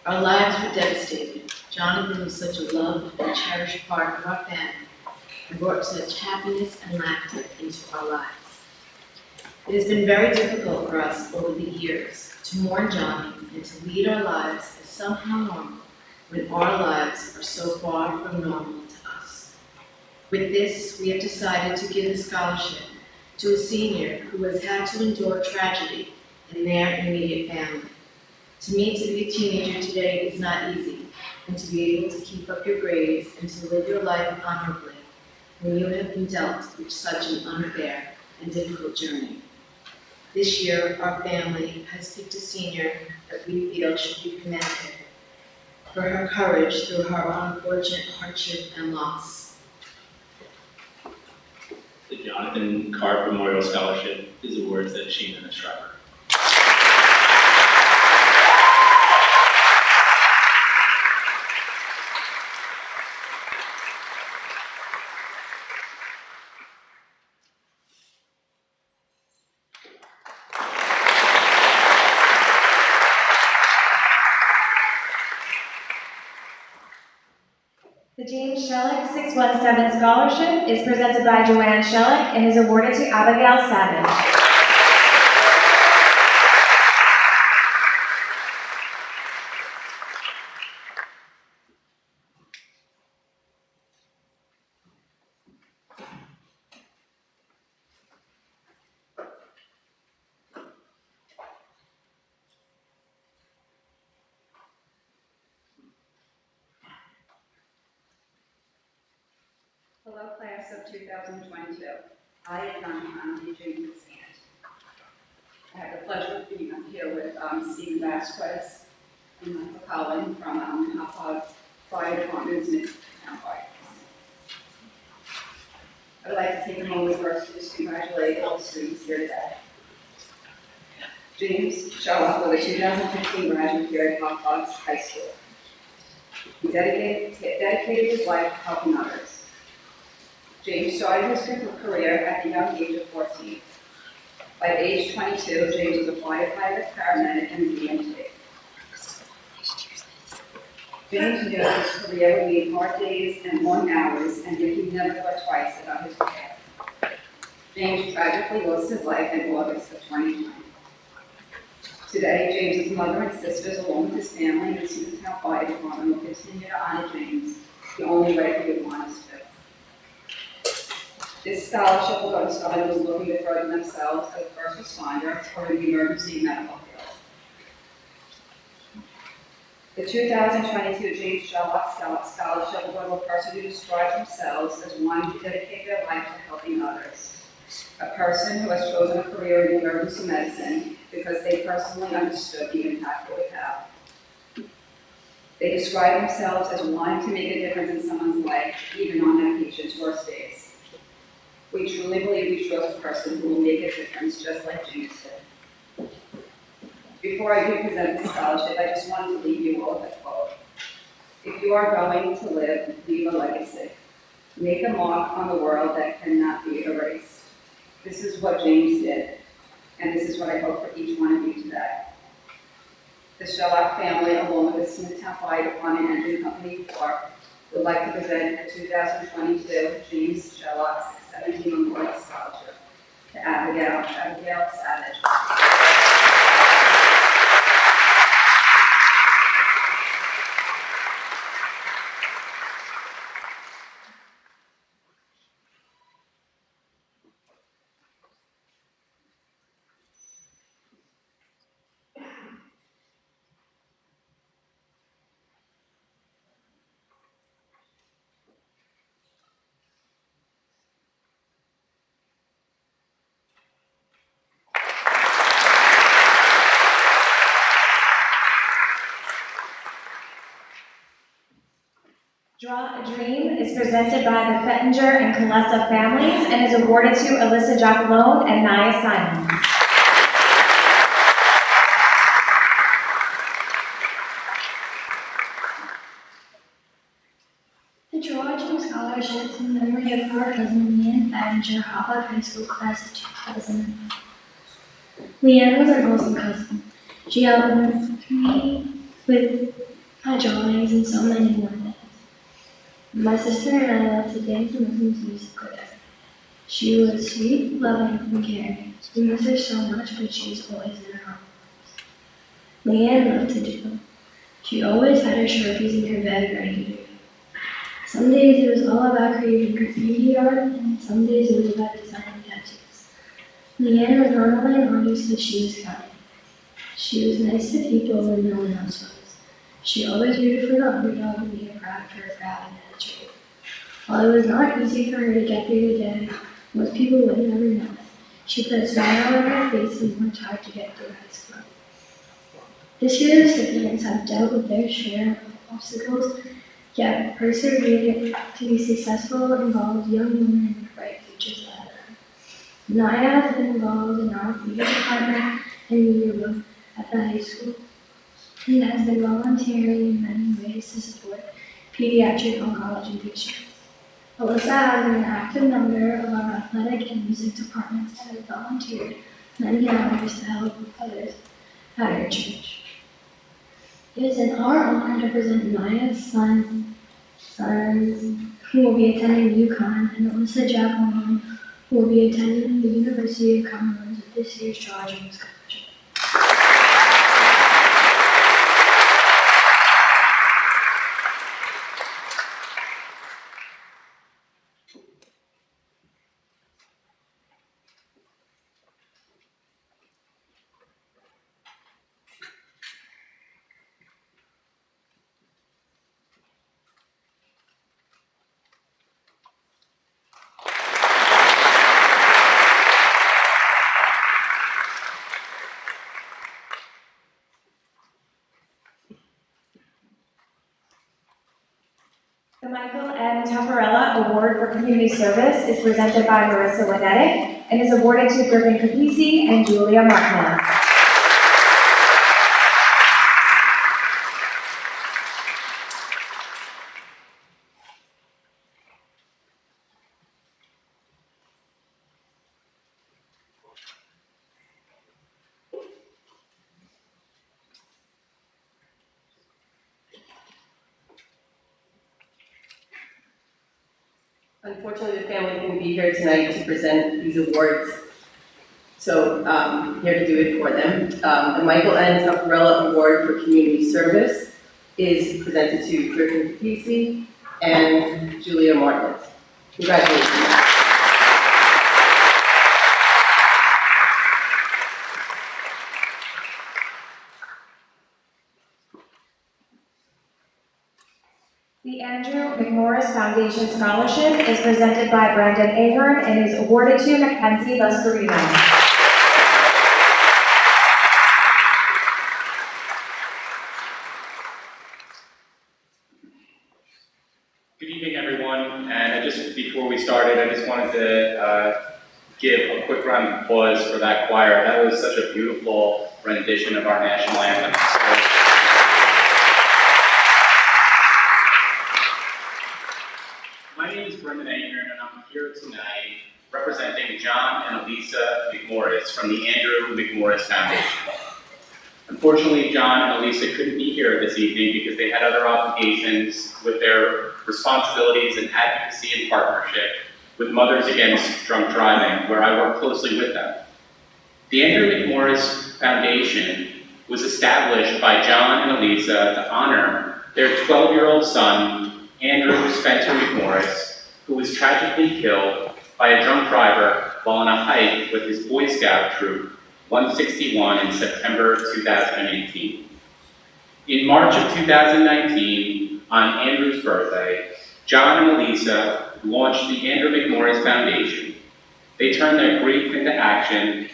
Our lives were devastated. Jonathan was such a loved and cherished part of our family and brought such happiness and laughter into our lives. It has been very difficult for us over the years to mourn Johnny and to lead our lives as somehow normal when our lives are so far from normal to us. With this, we have decided to give the scholarship to a senior who has had to endure tragedy in their immediate family. To me, to be a teenager today is not easy, and to be able to keep up your grades and to live your life honorably when you have been dealt with such an unfair and difficult journey. This year, our family has picked a senior that we feel should be commended for her courage through her unfortunate hardship and loss. The Jonathan Carp Memorial Scholarship is awarded to Shayna Schreiber. The James Shellick 617 Scholarship is presented by Joanne Shellick and is awarded to Abigail Savage. Hello, class of 2022. I am Johnny James Sand. I have the pleasure of being up here with Stephen Vasquez and Michael Collin from Hauppauge Fire Department's Town Fire. I would like to take a moment first to just congratulate all the students here today. James Shellick was a 2015 graduate here at Hauppauge High School. He dedicated his life to helping others. James started his career at the young age of 14. By age 22, James was a firefighter, paramedic, and EMT. James knew his career would mean hard days and long hours, and yet he never thought twice about his career. James tragically lost his life in August of 2020. Today, James's mother and sisters, along with his family and the Town Fire Department, will continue to honor James the only way he would want us to. This scholarship will go to someone who is looking to further themselves as a first responder or in the emergency medical field. The 2022 James Shellick Scholarship will go to a person who describes themselves as wanting to dedicate their life to helping others. A person who has chosen a career in emergency medicine because they personally understood the impact it would have. They describe themselves as wanting to make a difference in someone's life, even on that patient's worst days. We truly believe we chose a person who will make a difference, just like James did. Before I do present the scholarship, I just wanted to leave you all with a quote. If you are going to live, leave a legacy. make a mark on the world that cannot be erased. This is what James did, and this is what I hope for each one of you today. The Sherlock family, along with the Smithtown Fire Department Engine Company Corps, would like to present the 2022 James Sherlock 17 Memorial Scholarship to Abigail Savage. Draw a Dream is presented by the Fettinger and Kalesa families and is awarded to Alyssa Jacalone and Naya Simons. The Draw a Dream Scholarship is in memory of our cousin Leanne Fettinger, Hauppauge High School class of 2000. Leanne was an awesome cousin. She helped me with my drawings and so many more things. My sister and I loved to dance and listen to music with her. She was sweet, loving, and caring. We miss her so much, but she was always in our arms. Leanne loved to do. She always had her Sharpies in her bag ready to do. Some days it was all about creating graffiti art, and some days it was about designing tattoos. Leanne was not only an artist, but she was kind. She was nice to people when no one else was. She always rooted for the underdog and made her proud of her proud and attitude. While it was not easy for her to get through the day, most people would never know it. She put a smile on her face and worked hard to get through high school. This year, the recipients have dealt with their share of obstacles, yet persevered to be successful, involved young women with bright futures ahead of them. Naya has been involved in our theater department and yearbook at the high school. He has been volunteering in many ways to support pediatric oncology patients. Alyssa has been an active member of our athletic and music departments and has volunteered many hours to help others at her church. It is in our honor to present Naya's sons who will be attending UConn and Alyssa Jacqueline who will be attending the University of Commonwealth with this year's Draw a Dream Scholarship. The Michael N. Taffarella Award for Community Service is presented by Marissa Wadetic and is awarded to Griffin Capisi and Julia Martinez. Unfortunately, the family couldn't be here tonight to present these awards, so here to do it for them. The Michael N. Taffarella Award for Community Service is presented to Griffin Capisi and Julia Martinez. Congratulations. The Andrew McMorris Foundation Scholarship is presented by Brandon Ahern and is awarded to Mackenzie Luscarino. Good evening, everyone. And just before we started, I just wanted to give a quick round of applause for that choir. That was such a beautiful rendition of our national anthem. My name is Brendan A. Maynard, and I'm here tonight representing John and Elisa McMorris from the Andrew McMorris Foundation. Unfortunately, John and Elisa couldn't be here this evening because they had other obligations with their responsibilities and advocacy and partnership with Mothers Against Drunk Driving, where I work closely with them. The Andrew McMorris Foundation was established by John and Elisa to honor their 12-year-old son, Andrew Spencer McMorris, who was tragically killed by a drunk driver while on a hike with his Boy Scout troop, 161, in September 2018. In March of 2019, on Andrew's birthday, John and Elisa launched the Andrew McMorris Foundation. They turned their grief into action.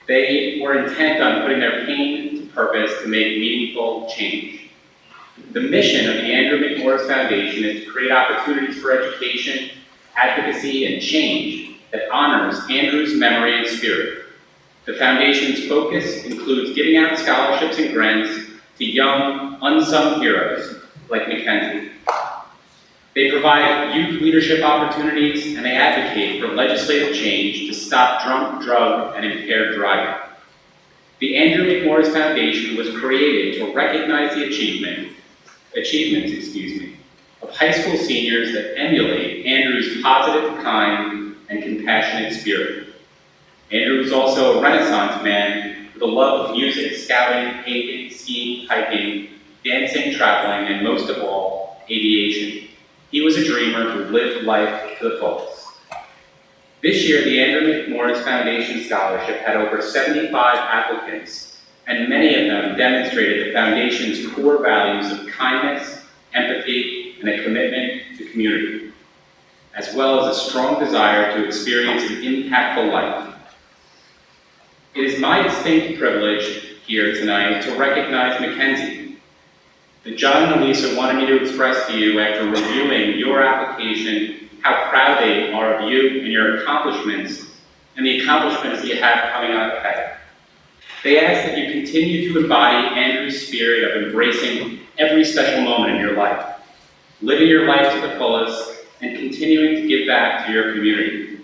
They were intent on putting their pain to purpose to make meaningful change. The mission of the Andrew McMorris Foundation is to create opportunities for education, advocacy, and change that honors Andrew's memory and spirit. The Foundation's focus includes giving out scholarships and grants to young, unsung heroes like Mackenzie. They provide youth leadership opportunities, and they advocate for legislative change to stop drunk, drug, and impaired driving. The Andrew McMorris Foundation was created to recognize the achievements of high school seniors that emulate Andrew's positive, kind, and compassionate spirit. Andrew was also a Renaissance man with a love of music, scouting, painting, skiing, hiking, dancing, traveling, and most of all, aviation. He was a dreamer who lived life to the fullest. This year, the Andrew McMorris Foundation Scholarship had over 75 applicants, and many of them demonstrated the Foundation's core values of kindness, empathy, and a commitment to community, as well as a strong desire to experience an impactful life. It is my distinct privilege here tonight to recognize Mackenzie. That John and Elisa wanted me to express to you after reviewing your application how proud they are of you and your accomplishments and the accomplishments that you have coming on ahead. They ask that you continue to embody Andrew's spirit of embracing every special moment in your life, living your life to the fullest, and continuing to give back to your community.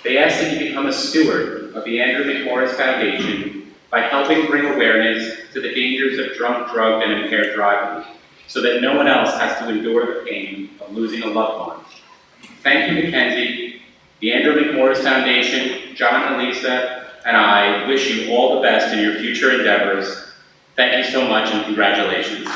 They ask that you become a steward of the Andrew McMorris Foundation by helping bring awareness to the dangers of drunk, drugged, and impaired driving, so that no one else has to endure the pain of losing a loved one. Thank you, Mackenzie. The Andrew McMorris Foundation, John and Lisa, and I wish you all the best in your future endeavors. Thank you so much, and congratulations.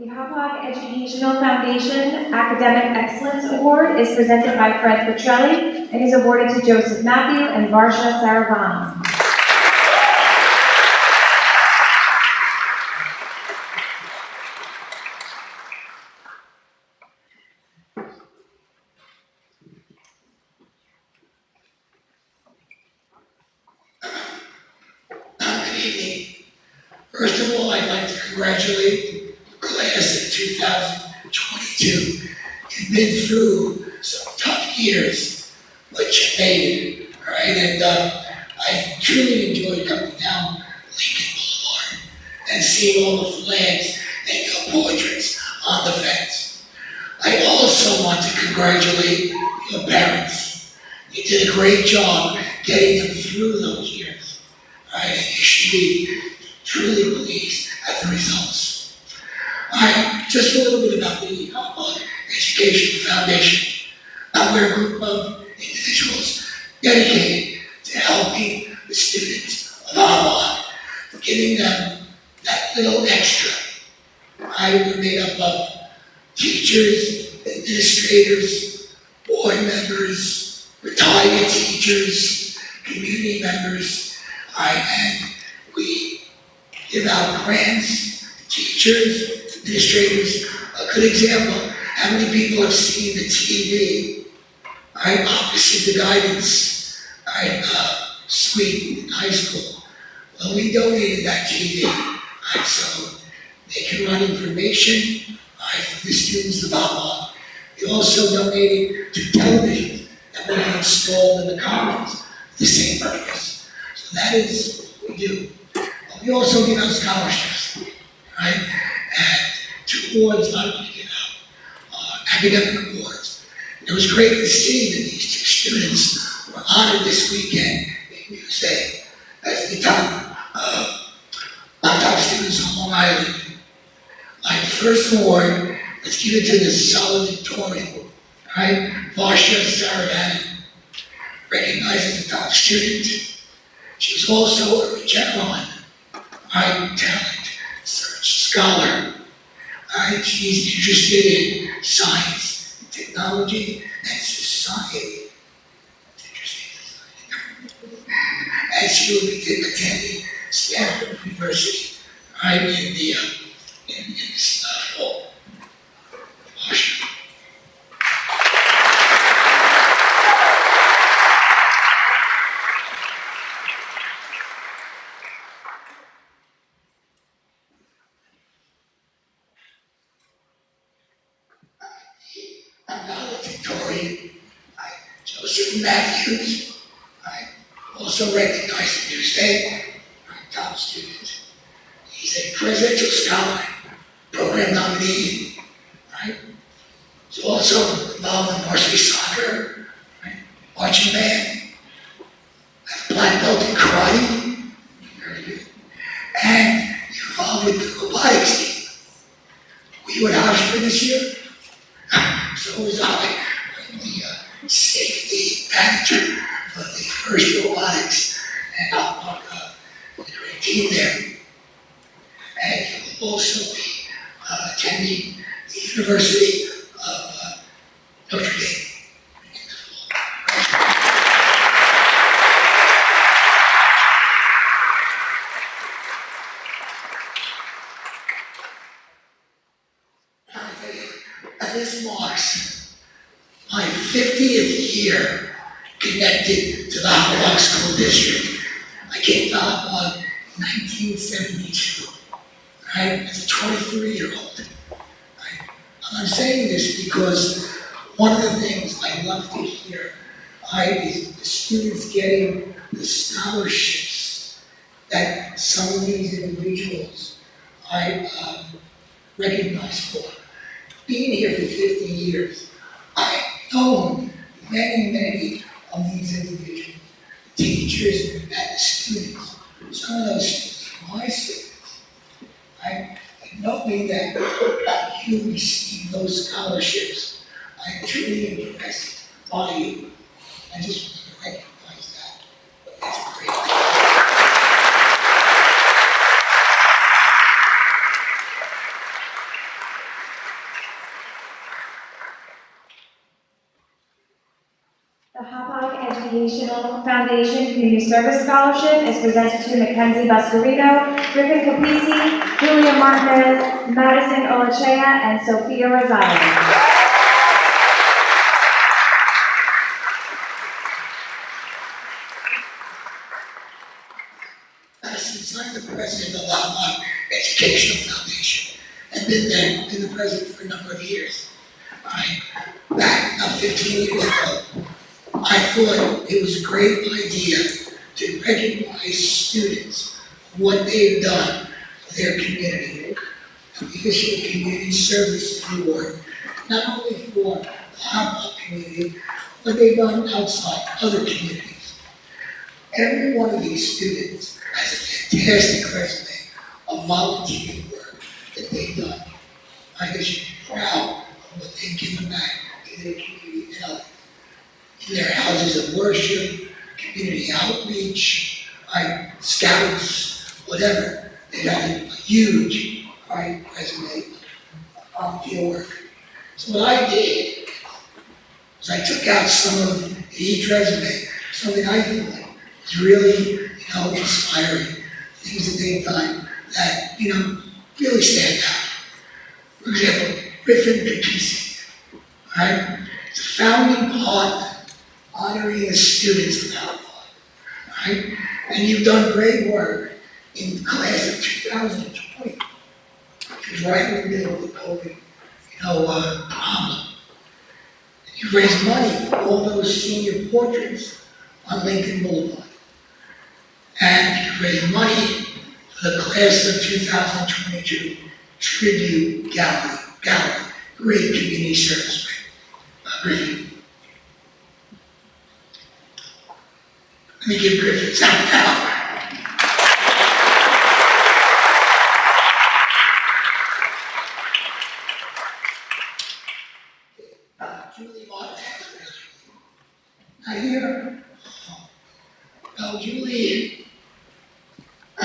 The Hauppauge Educational Foundation Academic Excellence Award is presented by Fred Petrelli and is awarded to Joseph Matthew and Varsha Saravana. Good evening. First of all, I'd like to congratulate the class of 2022. You've been through some tough years, but you made it, all right? And I truly enjoyed coming down Lincoln Boulevard and seeing all the flags and your portraits on the fence. I also want to congratulate your parents. You did a great job getting them through those years. All right, and you should be truly pleased at the results. All right, just a little bit about the Hauppauge Educational Foundation. We're a group of individuals dedicated to helping the students of Hauppauge, giving them that little extra. We're made up of teachers, administrators, board members, retired teachers, community members, and we give out grants, teachers, administrators. A good example, how many people have seen the TV, opposite the guidance, suite in high school, Well, we donated that TV, so they can run information, for the students of Hauppauge. We also donated to television that will be installed in the commons for the same purpose. So that is what we do. But we also give out scholarships, right? And 2 awards I'm going to give out, academic awards. It was great to see that these 2 students were honored this weekend in USA as the top students on Long Island. Like the first award, let's give it to the valedictorian, right? Marcia Saravan recognizes the top student. She was also a Regeneron, right? Talent search scholar. Right? She's interested in science, technology, and society. And she will be attending Stanford University, right, in this fall. Valedictorian, Joseph Matthews, also recognized in Tuesday, top student. He's a presidential scholar, program nominee, right? He's also involved in varsity soccer, right? Marching band, black belt in karate, very good. And you're involved with the robotics team. Were you at Hauppauge this year? So was I. I'm the safety manager for the first robotics, and I'll with a great team there. And you will also be attending the University of Notre Dame. This marks my 50th year connected to the Hauppauge School District. I came to Hauppauge in 1972, right, as a 23-year-old. Right? I'm saying this because one of the things I love to hear, right, is the students getting the scholarships that some of these individuals I recognize for. Being here for 50 years, I've known many of these individuals, teachers and the students. Some of those students are my students. Right? And knowing that you receive those scholarships, I'm truly impressed by you. I just want to recognize that. That's a great thing. The Hauppauge Educational Foundation Community Service Scholarship is presented to Mackenzie Buscarino, Griffin Capisi, Julia Martinez, Madison Olachea, and Sophia Rosado. Since I'm the president of the Hauppauge Educational Foundation, and been the president for a number of years, right? Back about 15 years ago, I thought it was a great idea to recognize students for what they've done for their community. And we issue a community service award, not only for the Hauppauge community, but they've done outside other communities. Every one of these students has a fantastic resume of volunteering work that they've done. They should be proud of what they've given back to their community and others. In their houses of worship, community outreach, scouts, whatever. They got a huge resume of volunteer work. So what I did was I took out some of each resume, something I feel like was really, inspiring, things that they've done that, really stand out. For example, Griffin Capisi, right? It's a founding partner honoring the students of Hauppauge, right? And you've done great work in the class of 2020, which was right in the middle of the COVID, problem. You raised money for all those senior portraits on Lincoln Boulevard. And you raised money for the class of 2022 tribute gallery. Great community service. Griffin. Let me give Griffin some now. Julie Martin. I hear. Well, Julie, I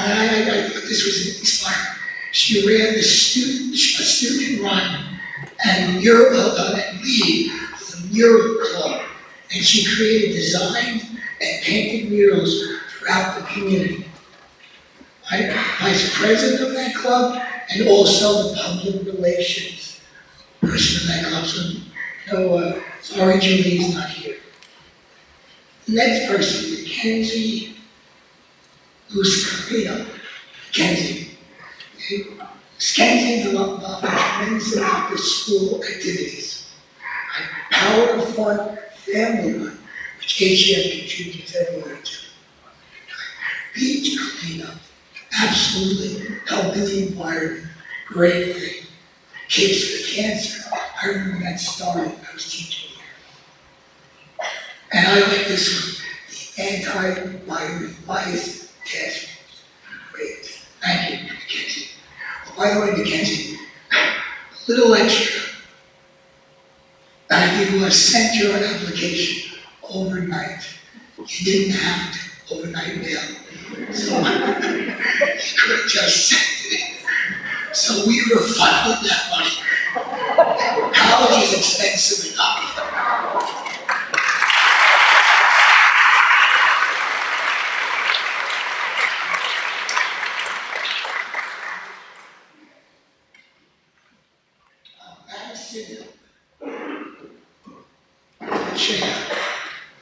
thought this was inspiring. She ran a student run and lead the mural club, and she created designs and painted murals throughout the community. I'm vice president of that club and also the public relations person of that club. So, sorry Julie's not here. The next person, Mackenzie Luccarino. Mackenzie. Mackenzie developed a tremendous amount of school activities. Power of Fun Family Run, which HF contributes every year to. Beach cleanup, absolutely helping the environment, great thing. Kids for Cancer, I remember that started, I was teaching here. And I like this one, the anti-virus bias task force. Great, thank you, Mackenzie. Oh, by the way, Mackenzie, a little extra. You sent your application overnight. You didn't have to overnight mail. So you could have just sent it. So we refunded that money. College is expensive enough.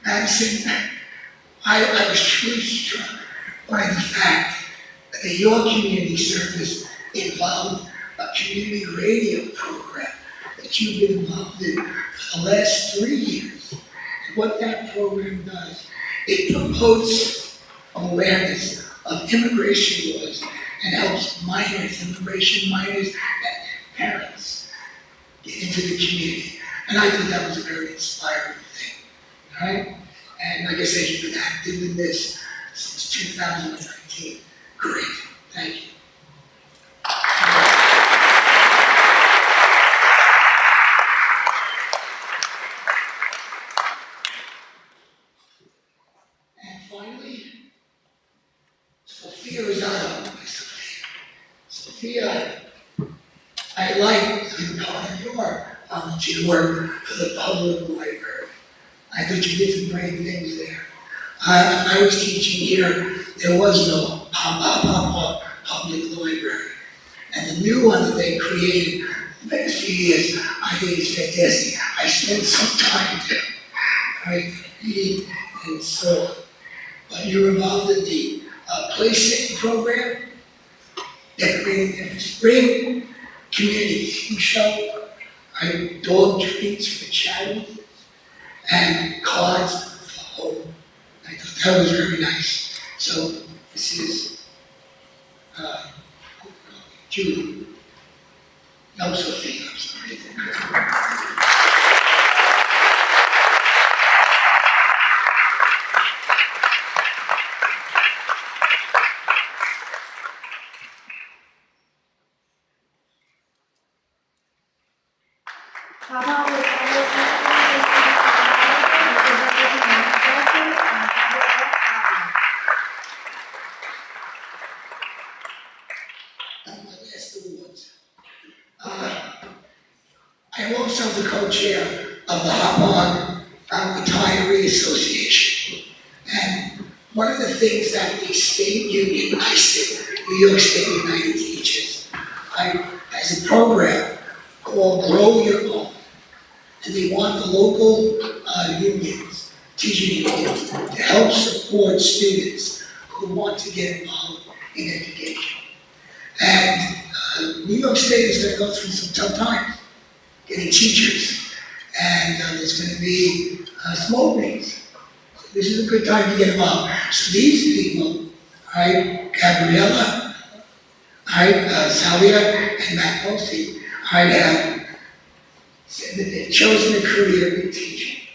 Madison, I was truly struck by the fact that your community service involved a community radio program that you've been involved in for the last 3 years. And what that program does, it promotes awareness of immigration laws and helps immigration minors, and parents get into the community. And I think that was a very inspiring thing. Right? And like I said, you've been active in this since 2019. Great. Thank you. And finally, Sophia Rosado. Sophia, I like the part of your volunteer work for the public library. I thought you did some great things there. When I was teaching here, there was no public library. And the new one that they created in the past few years, I think is fantastic. I spent some time there, reading and so on. But you're involved in the place-sitting program, decorating every spring, community food show, dog treats for charity, and cards for home. I thought that was very nice. So this is Julie. No, Sophia, I'm sorry. Hauppauge was And my last awards. I'm also the co-chair of the Hauppauge Retiree Association. And one of the things that the state union, New York State United Teachers, has a program called Grow Your Own. And they want the local teacher unions, to help support students who want to get involved in education. And New York State is going to go through some tough times getting teachers, and there's going to be small things. This is a good time to get involved. So these people, right, Gabriella, right, Salvia, and Matt Posey, right, have said that they've chosen a career in teaching.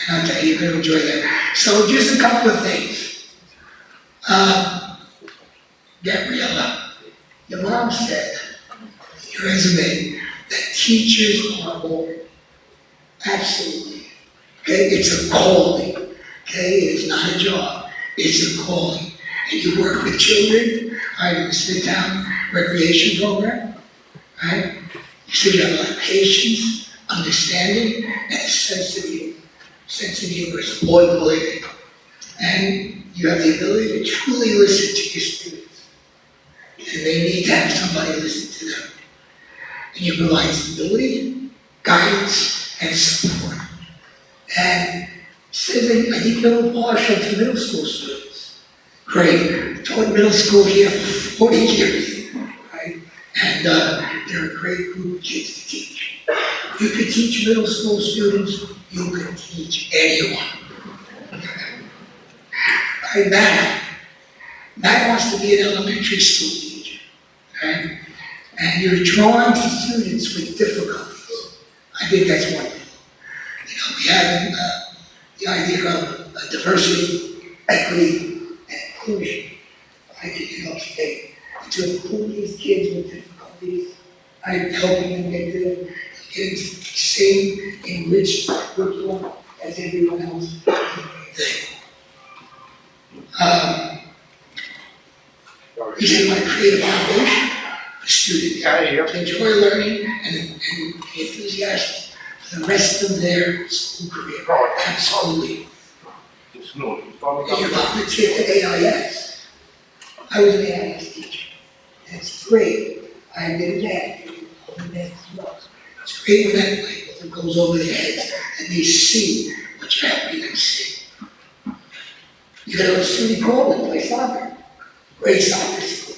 And I'll tell you, you're going to enjoy that. So just a couple of things. Gabriella, your mom said in your resume that teachers are boring. Absolutely. Okay, it's a calling. Okay, it is not a job. It's a calling. And you work with children, right, in the Smithtown Recreation Program, right? So you have a lot of patience, understanding, and a sense of humor. Sense of humor is more important. And you have the ability to truly listen to your students. And they need to have somebody listen to them. And you provide stability, guidance, and support. And says that I think you're partial to middle school students. Great. Taught middle school here for 40 years. Right? And they're a great group of kids to teach. You could teach middle school students, you could teach anyone. Right, Matt wants to be an elementary school teacher. Right? And you're drawn to students with difficulties. I think that's wonderful. You know, we have the idea of diversity, equity, and inclusion, right, in New York State. To include these kids with difficulties, right, helping them get the same enriched curriculum as everyone else. You say you want to create a foundation for students to enjoy learning and be enthusiastic for the rest of their school career. Absolutely. And you volunteer for AIS. I was an AIS teacher. And it's great. I did that. It's great when that light goes over their heads and they see what you're helping them see. You go to a city hall and play soccer. Great soccer school.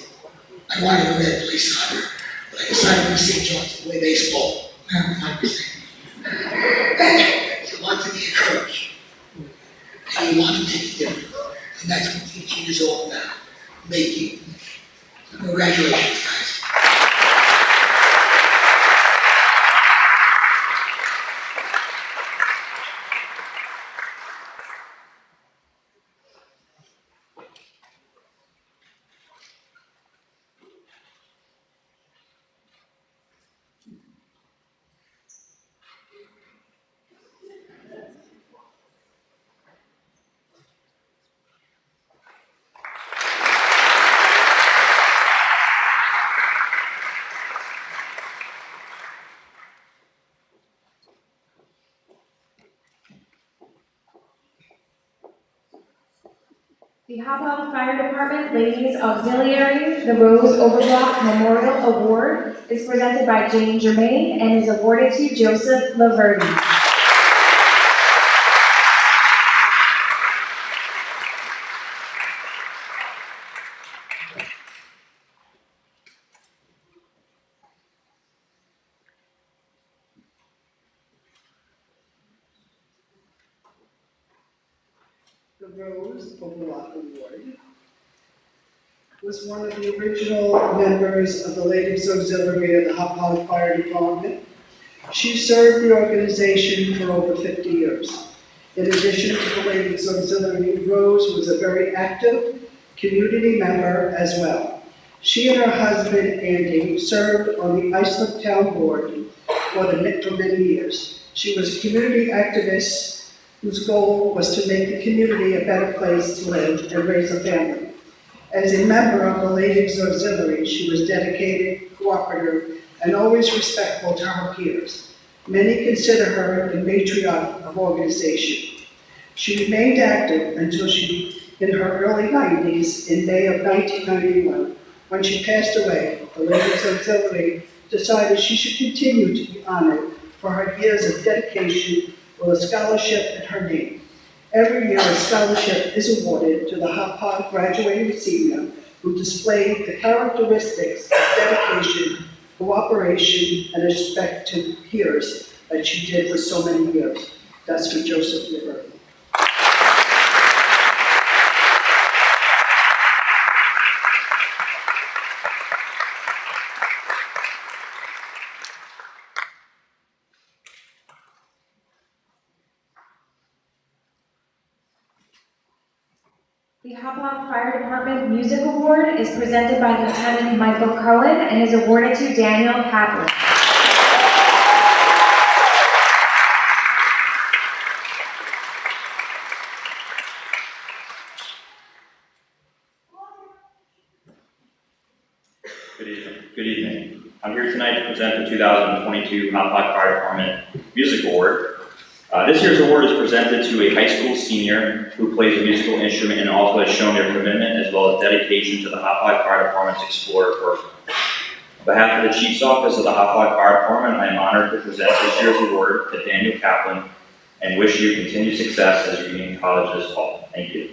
I wanted to go there to play soccer, but I decided to St. John's to play baseball. My mistake. And you want to be a coach. And you want to make a difference. And that's what teaching is all about. Making. Congratulations, guys. The Hauppauge Fire Department Ladies Auxiliary, the Rose Overblock Memorial Award is presented by Jane Germain and is awarded to Joseph Laverty. The Rose Overblock Award was one of the original members of the Ladies Auxiliary of the Hauppauge Fire Department. She served the organization for over 50 years. In addition to the Ladies Auxiliary, Rose was a very active community member as well. She and her husband, Andy, served on the Islip Town Board for many years. She was a community activist whose goal was to make the community a better place to live and raise a family. As a member of the Ladies Auxiliary, she was dedicated, cooperative, and always respectful to her peers. Many consider her the matriarch of organization. She remained active until in her early 90s, in May of 1991, when she passed away. The Ladies Auxiliary decided she should continue to be honored for her years of dedication with a scholarship in her name. Every year, a scholarship is awarded to the Hauppauge graduating senior who displayed the characteristics of dedication, cooperation, and respect to peers that she did for so many years. That's for Joseph River. The Hauppauge Fire Department Music Award is presented by Lieutenant Michael Cohen and is awarded to Daniel Kaplan. Good evening. I'm here tonight to present the 2022 Hauppauge Fire Department Music Award. This year's award is presented to a high school senior who plays a musical instrument and also has shown their commitment as well as dedication to the Hauppauge Fire Department's Explorer program. On behalf of the Chief's Office of the Hauppauge Fire Department, I am honored to present this year's award to Daniel Kaplan and wish you continued success as you begin college this fall. Thank you.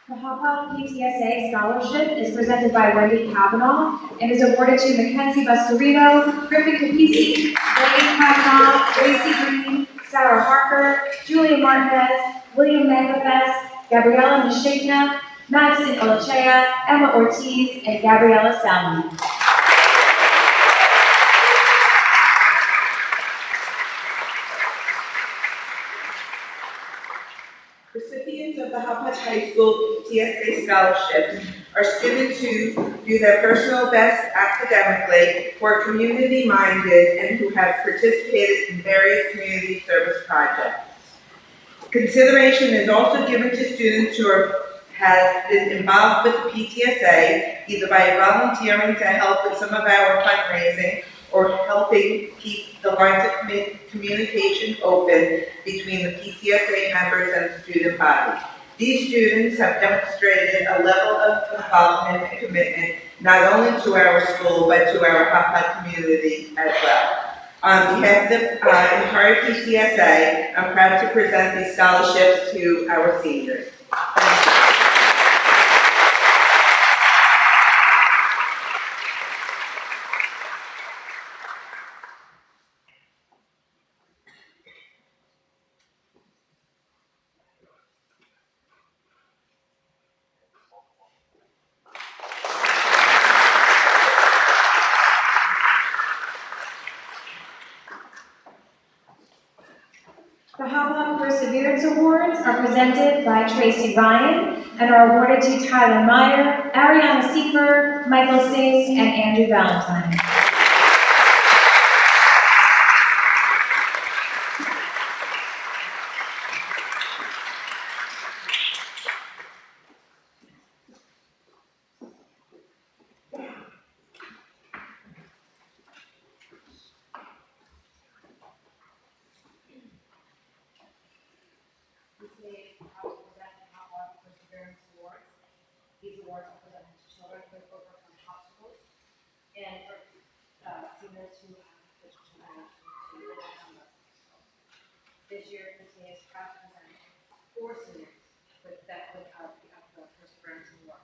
The Hauppauge PTSA Scholarship is presented by Wendy Kavanaugh and is awarded to Mackenzie Buscarino, Griffin Capisi, Wendy Kavanaugh, Gracie Green, Sarah Harker, Julia Martinez, William Megafest, Gabriella Mishigna, Madison Olachea, Emma Ortiz, and Gabriella Salmon. Recipients of the Hauppauge High School TSA scholarships are students who do their personal best academically, who are community-minded, and who have participated in various community service projects. Consideration is also given to students who have been involved with the PTSA, either by volunteering to help with some of our fundraising or helping keep the lines of communication open between the PTSA members and the student body. These students have demonstrated a level of involvement and commitment not only to our school, but to our Hauppauge community as well. On behalf of the entire PTSA, I'm proud to present these scholarships to our seniors. The Hauppauge Perseverance Awards are presented by Tracy Ryan and are awarded to Tyler Meyer, Ariana Siefer, Michael Singh, and Andrew Valentine. These awards are presented to children who have overcome obstacles and for seniors who have determination to overcome those obstacles. This year, the team is proud to present 4 seniors with the Perseverance Award.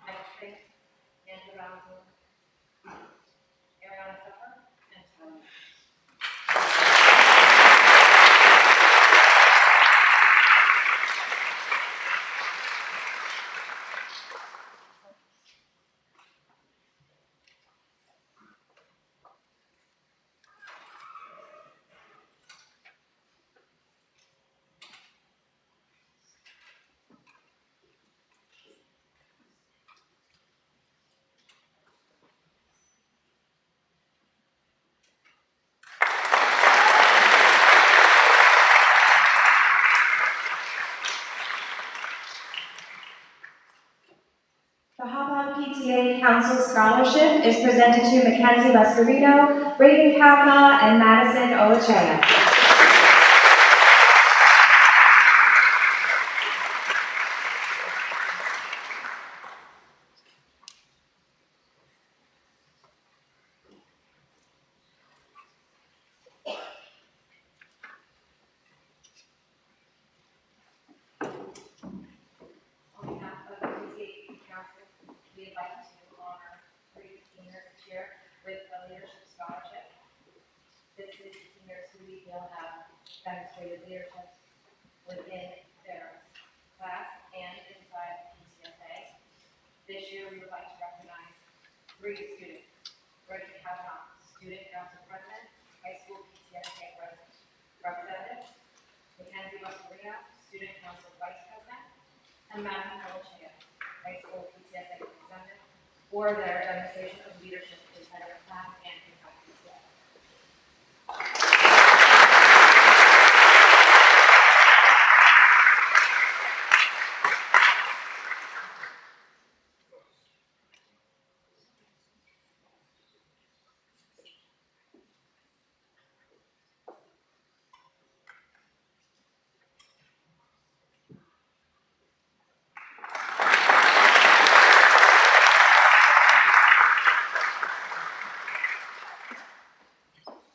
Michael Spink, Andrew Valentine, Ariana Suffer, and Tyler. The Hauppauge PTA Council Scholarship is presented to Mackenzie Buscarino, Raven Kavanaugh, and Madison Olachea. we'd like to honor 3 seniors this year with a leadership scholarship. This is seniors who we feel have demonstrated leadership within their class and inside PCSA. This year, we would like to recognize 3 students. Reggie Kavanaugh, Student Council President, High School PCSA Representative, Mackenzie Westmorelia, Student Council Vice President, and Madison Colachia, High School PCSA Representative, for their demonstration of leadership inside their class and inside PCSA.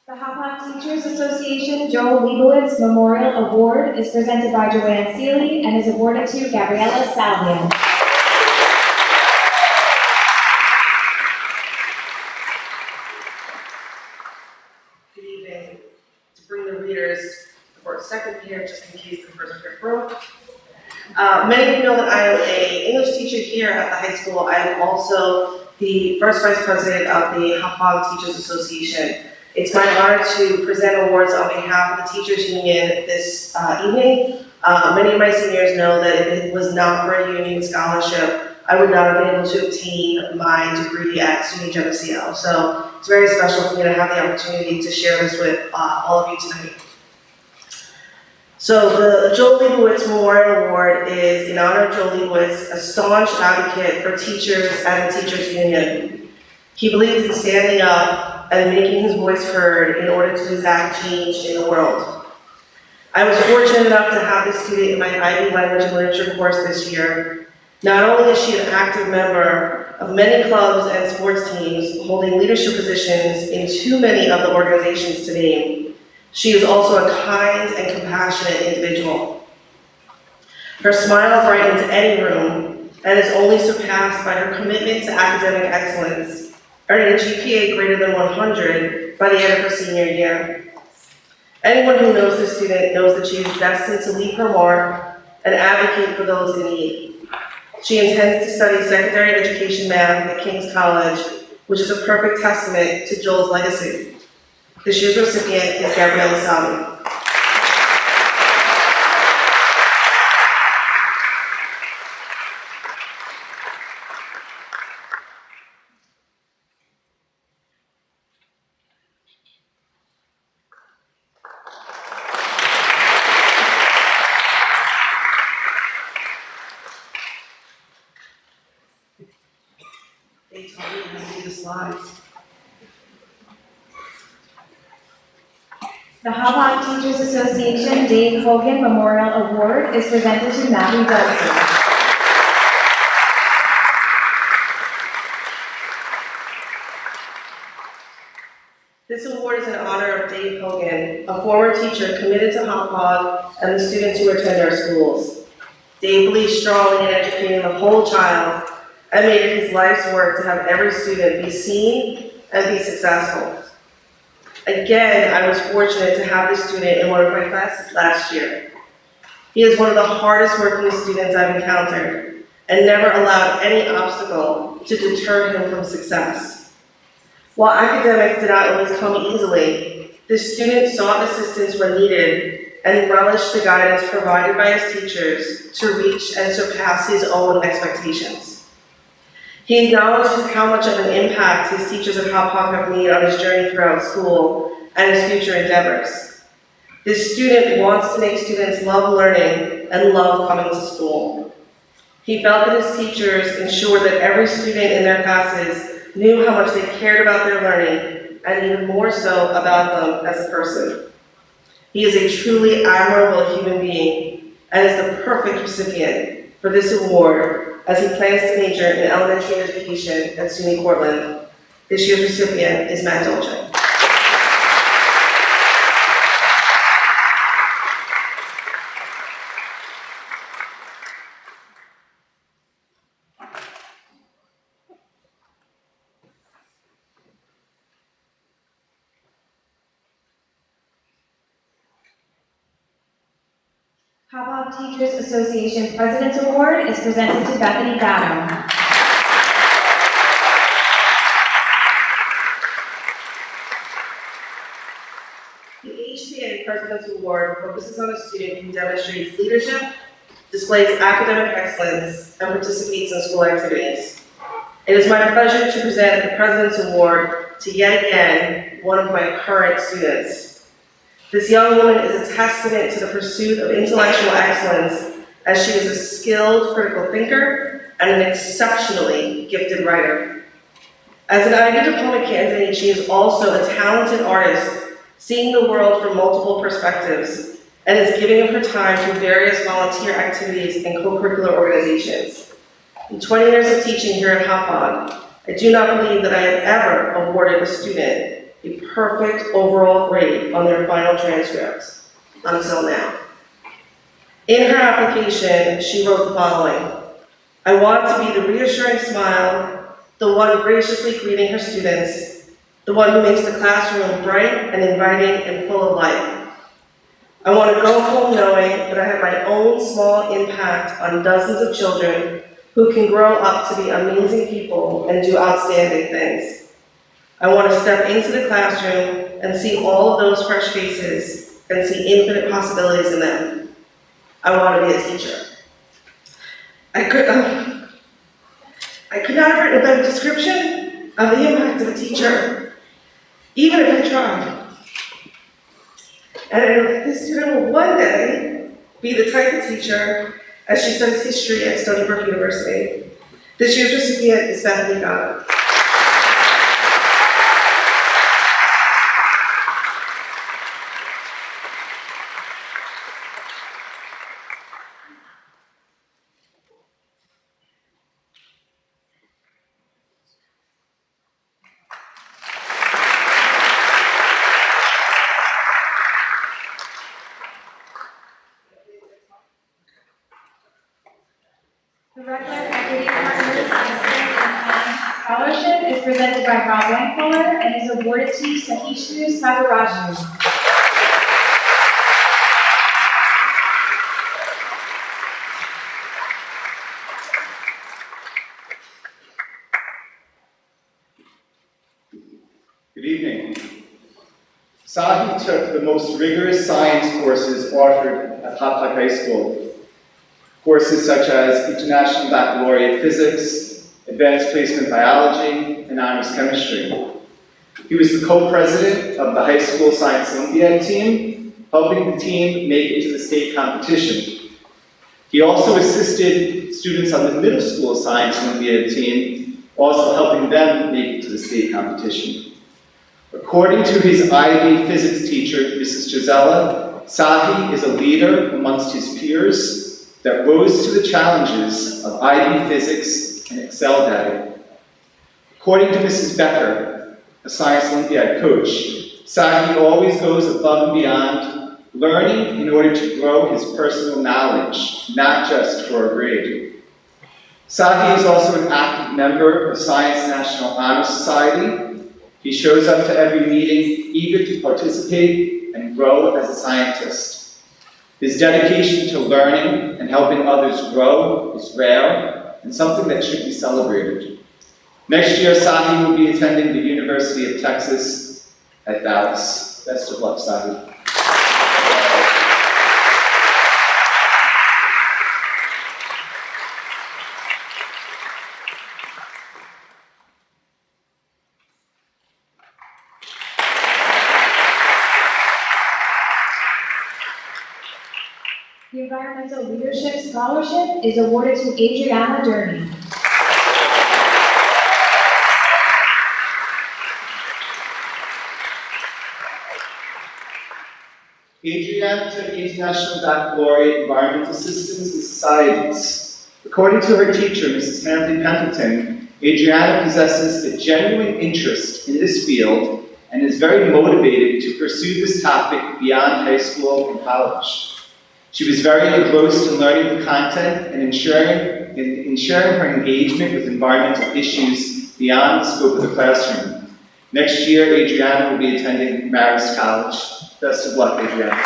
The Hauppauge Teachers Association Joe Leibowitz Memorial Award is presented by Joanne Seeley and is awarded to Gabriella Salvian. Good evening. To bring the readers for a second pair, just in case the first pair broke. Many of you know that I am an English teacher here at the high school. I am also the first vice president of the Hauppauge Teachers Association. It's my honor to present awards on behalf of the Teachers Union this evening. Many of my seniors know that if it was not for a union scholarship, I would not have been able to obtain my degree at SUNY Geneseo. So it's very special for me to have the opportunity to share this with all of you tonight. So the Joe Leibowitz Memorial Award is in honor of Joe Leibowitz, a staunch advocate for teachers and the Teachers Union. He believed in standing up and making his voice heard in order to enact change in the world. I was fortunate enough to have this student in my IB Language and Literature course this year. Not only is she an active member of many clubs and sports teams holding leadership positions in too many of the organizations to name, she is also a kind and compassionate individual. Her smile brightens any room and is only surpassed by her commitment to academic excellence, earning a GPA greater than 100 by the end of her senior year. Anyone who knows this student knows that she is destined to leave her mark and advocate for those in need. She intends to study secondary education math at King's College, which is a perfect testament to Joel's legacy. This year's recipient is Gabriella Salvi. They told me to see the slides. The Hauppauge Teachers Association Dave Hogan Memorial Award is presented to Natalie Delsey. This award is in honor of Dave Hogan, a former teacher committed to Hauppauge and the students who attend our schools. Dave believes strongly in educating the whole child and made it his life's work to have every student be seen and be successful. Again, I was fortunate to have this student in one of my classes last year. He is one of the hardest working students I've encountered and never allowed any obstacle to deter him from success. While academics did not always come easily, this student sought assistance when needed and relished the guidance provided by his teachers to reach and surpass his own expectations. He acknowledges how much of an impact his teachers at Hauppauge have made on his journey throughout school and his future endeavors. This student wants to make students love learning and love coming to school. He felt that his teachers ensured that every student in their classes knew how much they cared about their learning and even more so about them as a person. He is a truly admirable human being and is the perfect recipient for this award as he plans to major in elementary education at SUNY Portland. This year's recipient is Matt Dolce. Hauppauge Teachers Association President's Award is presented to Bethany Gatto. The HCA President's Award focuses on a student who demonstrates leadership, displays academic excellence, and participates in school activities. It is my pleasure to present the President's Award to yet again one of my current students. This young woman is a testament to the pursuit of intellectual excellence, as she is a skilled critical thinker and an exceptionally gifted writer. As an Ivy Diploma candidate, she is also a talented artist, seeing the world from multiple perspectives, and is giving of her time to various volunteer activities and co-curricular organizations. In 20 years of teaching here at Hauppauge, I do not believe that I have ever awarded a student a perfect overall grade on their final transcript, until now. In her application, she wrote the following: I want to be the reassuring smile, the one graciously greeting her students, the one who makes the classroom bright and inviting and full of life. I want to go home knowing that I have my own small impact on dozens of children who can grow up to be amazing people and do outstanding things. I want to step into the classroom and see all of those fresh faces and see infinite possibilities in them. I want to be a teacher. I could not have written a better description of the impact of a teacher, even if I tried. And I know that this student will one day be the type of teacher as she studies history at Stony Brook University. This year's recipient is Bethany Gatto. The regular Equity Partners Excellence in Science Scholarship is presented by Rob Wankfuller and is awarded to Sahishu Sagaraju. Good evening. Sahi took the most rigorous science courses offered at Hauppauge High School. Courses such as International Baccalaureate Physics, Advanced Placement Biology, and Honors Chemistry. He was the co-president of the high school Science Olympiad team, helping the team make it to the state competition. He also assisted students on the middle school Science Olympiad team, also helping them make it to the state competition. According to his IB physics teacher, Mrs. Gisella, Sahi is a leader amongst his peers that rose to the challenges of IB physics and excelled at it. According to Mrs. Becker, a Science Olympiad coach, Sahi always goes above and beyond, learning in order to grow his personal knowledge, not just for a grade. Sahi is also an active member of Science National Honor Society. He shows up to every meeting, eager to participate and grow as a scientist. His dedication to learning and helping others grow is rare and something that should be celebrated. Next year, Sahi will be attending the University of Texas at Dallas. Best of luck, Sahi. The Environmental Leadership Scholarship is awarded to Adriana Derby. Adriana took International Baccalaureate Environmental Systems and Societies. According to her teacher, Mrs. Manley Pendleton, Adriana possesses a genuine interest in this field and is very motivated to pursue this topic beyond high school and college. She was very engrossed in learning the content and ensuring her engagement with environmental issues beyond the scope of the classroom. Next year, Adriana will be attending Marist College. Best of luck, Adriana.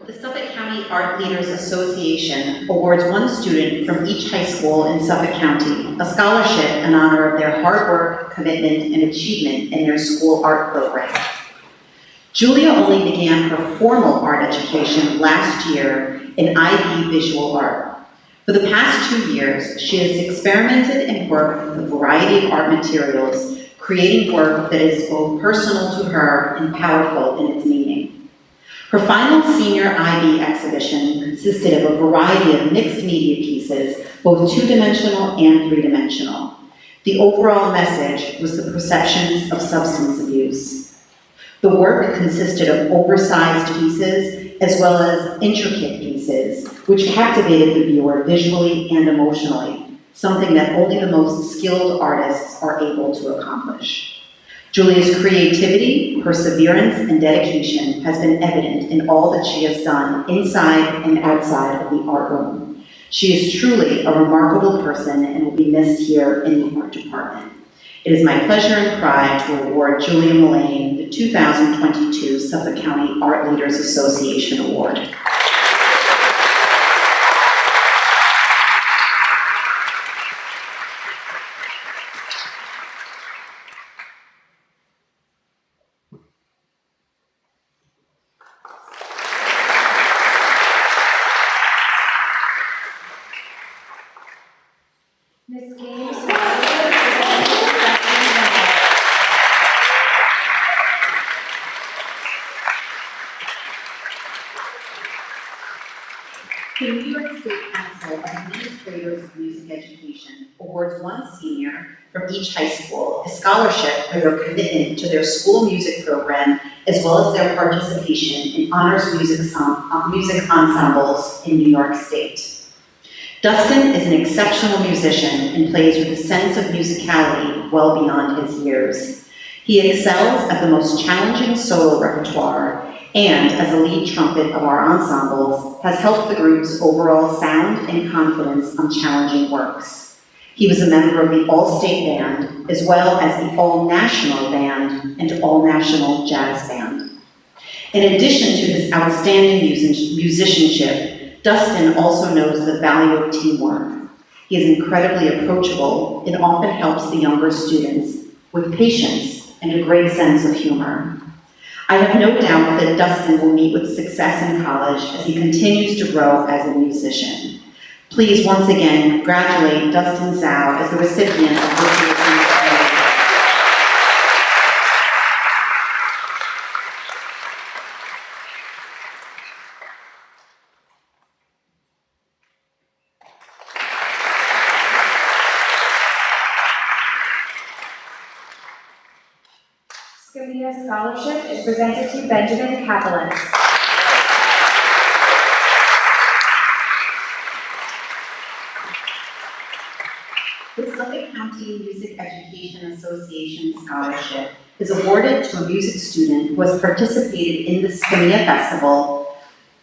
The Suffolk County Art Leaders Association awards one student from each high school in Suffolk County a scholarship in honor of their hard work, commitment, and achievement in their school art program. Julia only began her formal art education last year in IB Visual Art. For the past 2 years, she has experimented and worked with a variety of art materials, creating work that is both personal to her and powerful in its meaning. Her final senior IB exhibition consisted of a variety of mixed media pieces, both two-dimensional and three-dimensional. The overall message was the perceptions of substance abuse. The work consisted of oversized pieces as well as intricate pieces, which captivated the viewer visually and emotionally, something that only the most skilled artists are able to accomplish. Julia's creativity, perseverance, and dedication has been evident in all that she has done inside and outside of the art room. She is truly a remarkable person and will be missed here in the art department. It is my pleasure and pride to award Julia Mullane the 2022 Suffolk County Art Leaders Association Award. Ms. Gaines, The New York State Council of Administrators of Music Education awards one senior from each high school a scholarship for their commitment to their school music program, as well as their participation in honors music ensembles in New York State. Dustin is an exceptional musician and plays with a sense of musicality well beyond his years. He excels at the most challenging solo repertoire and, as a lead trumpet of our ensembles, has helped the group's overall sound and confidence on challenging works. He was a member of the All-State Band, as well as the All-National Band and All-National Jazz Band. In addition to his outstanding musicianship, Dustin also knows the value of teamwork. He is incredibly approachable and often helps the younger students with patience and a great sense of humor. I have no doubt that Dustin will meet with success in college as he continues to grow as a musician. Please once again congratulate Dustin Zhao as the recipient of this year's award. Scalia Scholarship is presented to Benjamin Kapelitz. The Suffolk County Music Education Association Scholarship is awarded to a music student who has participated in the Scalia Festival,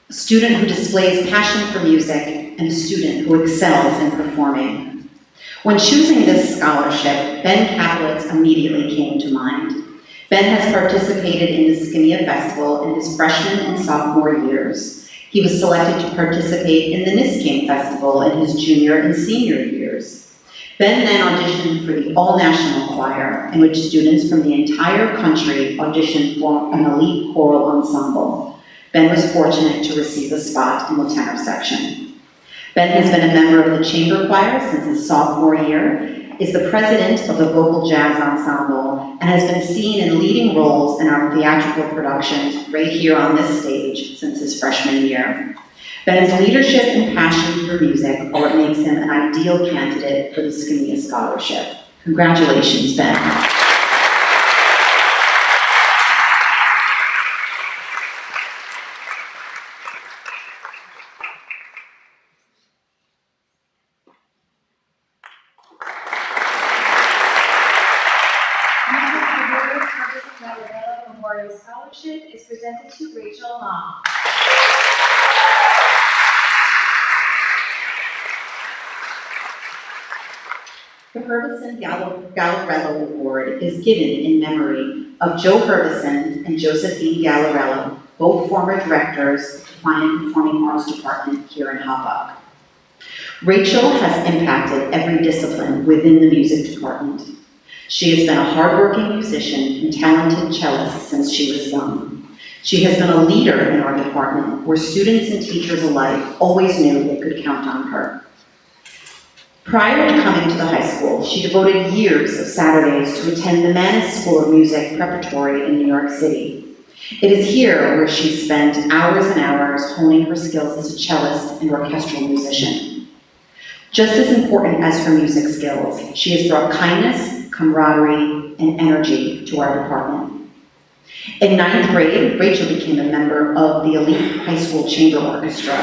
a student who displays passion for music, and a student who excels in performing. When choosing this scholarship, Ben Kapelitz immediately came to mind. Ben has participated in the Scalia Festival in his freshman and sophomore years. He was selected to participate in the Niskane Festival in his junior and senior years. Ben then auditioned for the All-National Choir, in which students from the entire country auditioned for an elite choral ensemble. Ben was fortunate to receive a spot in the tenor section. Ben has been a member of the chamber choir since his sophomore year, is the president of the Vocal Jazz Ensemble, and has been seen in leading roles in our theatrical productions right here on this stage since his freshman year. Ben's leadership and passion for music are what makes him an ideal candidate for the Scalia Scholarship. Congratulations, Ben. Memorial Scholarship is presented to Rachel Long. The Harbison Gallarello Award is given in memory of Joe Harbison and Josephine Gallarello, both former directors of the Fine and Performing Arts Department here in Hauppauge. Rachel has impacted every discipline within the music department. She has been a hardworking musician and talented cellist since she was young. She has been a leader in our department where students and teachers alike always knew they could count on her. Prior to coming to the high school, she devoted years of Saturdays to attend the Mannes School of Music Preparatory in New York City. It is here where she spent hours and hours honing her skills as a cellist and orchestral musician. Just as important as her music skills, she has brought kindness, camaraderie, and energy to our department. In ninth grade, Rachel became a member of the elite high school chamber orchestra,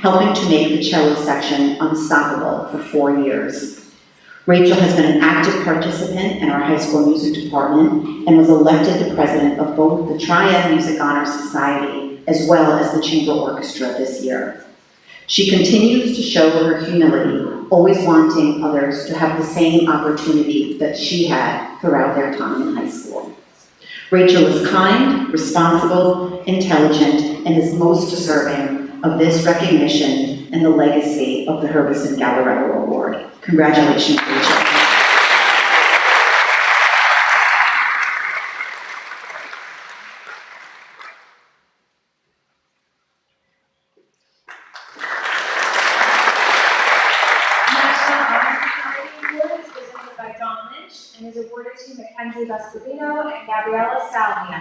helping to make the cello section unstoppable for 4 years. Rachel has been an active participant in our high school music department and was elected the president of both the Triad Music Honor Society as well as the chamber orchestra this year. She continues to show her humility, always wanting others to have the same opportunity that she had throughout their time in high school. Rachel is kind, responsible, intelligent, and is most deserving of this recognition and the legacy of the Herbison Gallarello Award. Congratulations, Rachel. National Honor Society Award is presented by John Lynch and is awarded to Mackenzie Vescovino and Gabriella Salvia.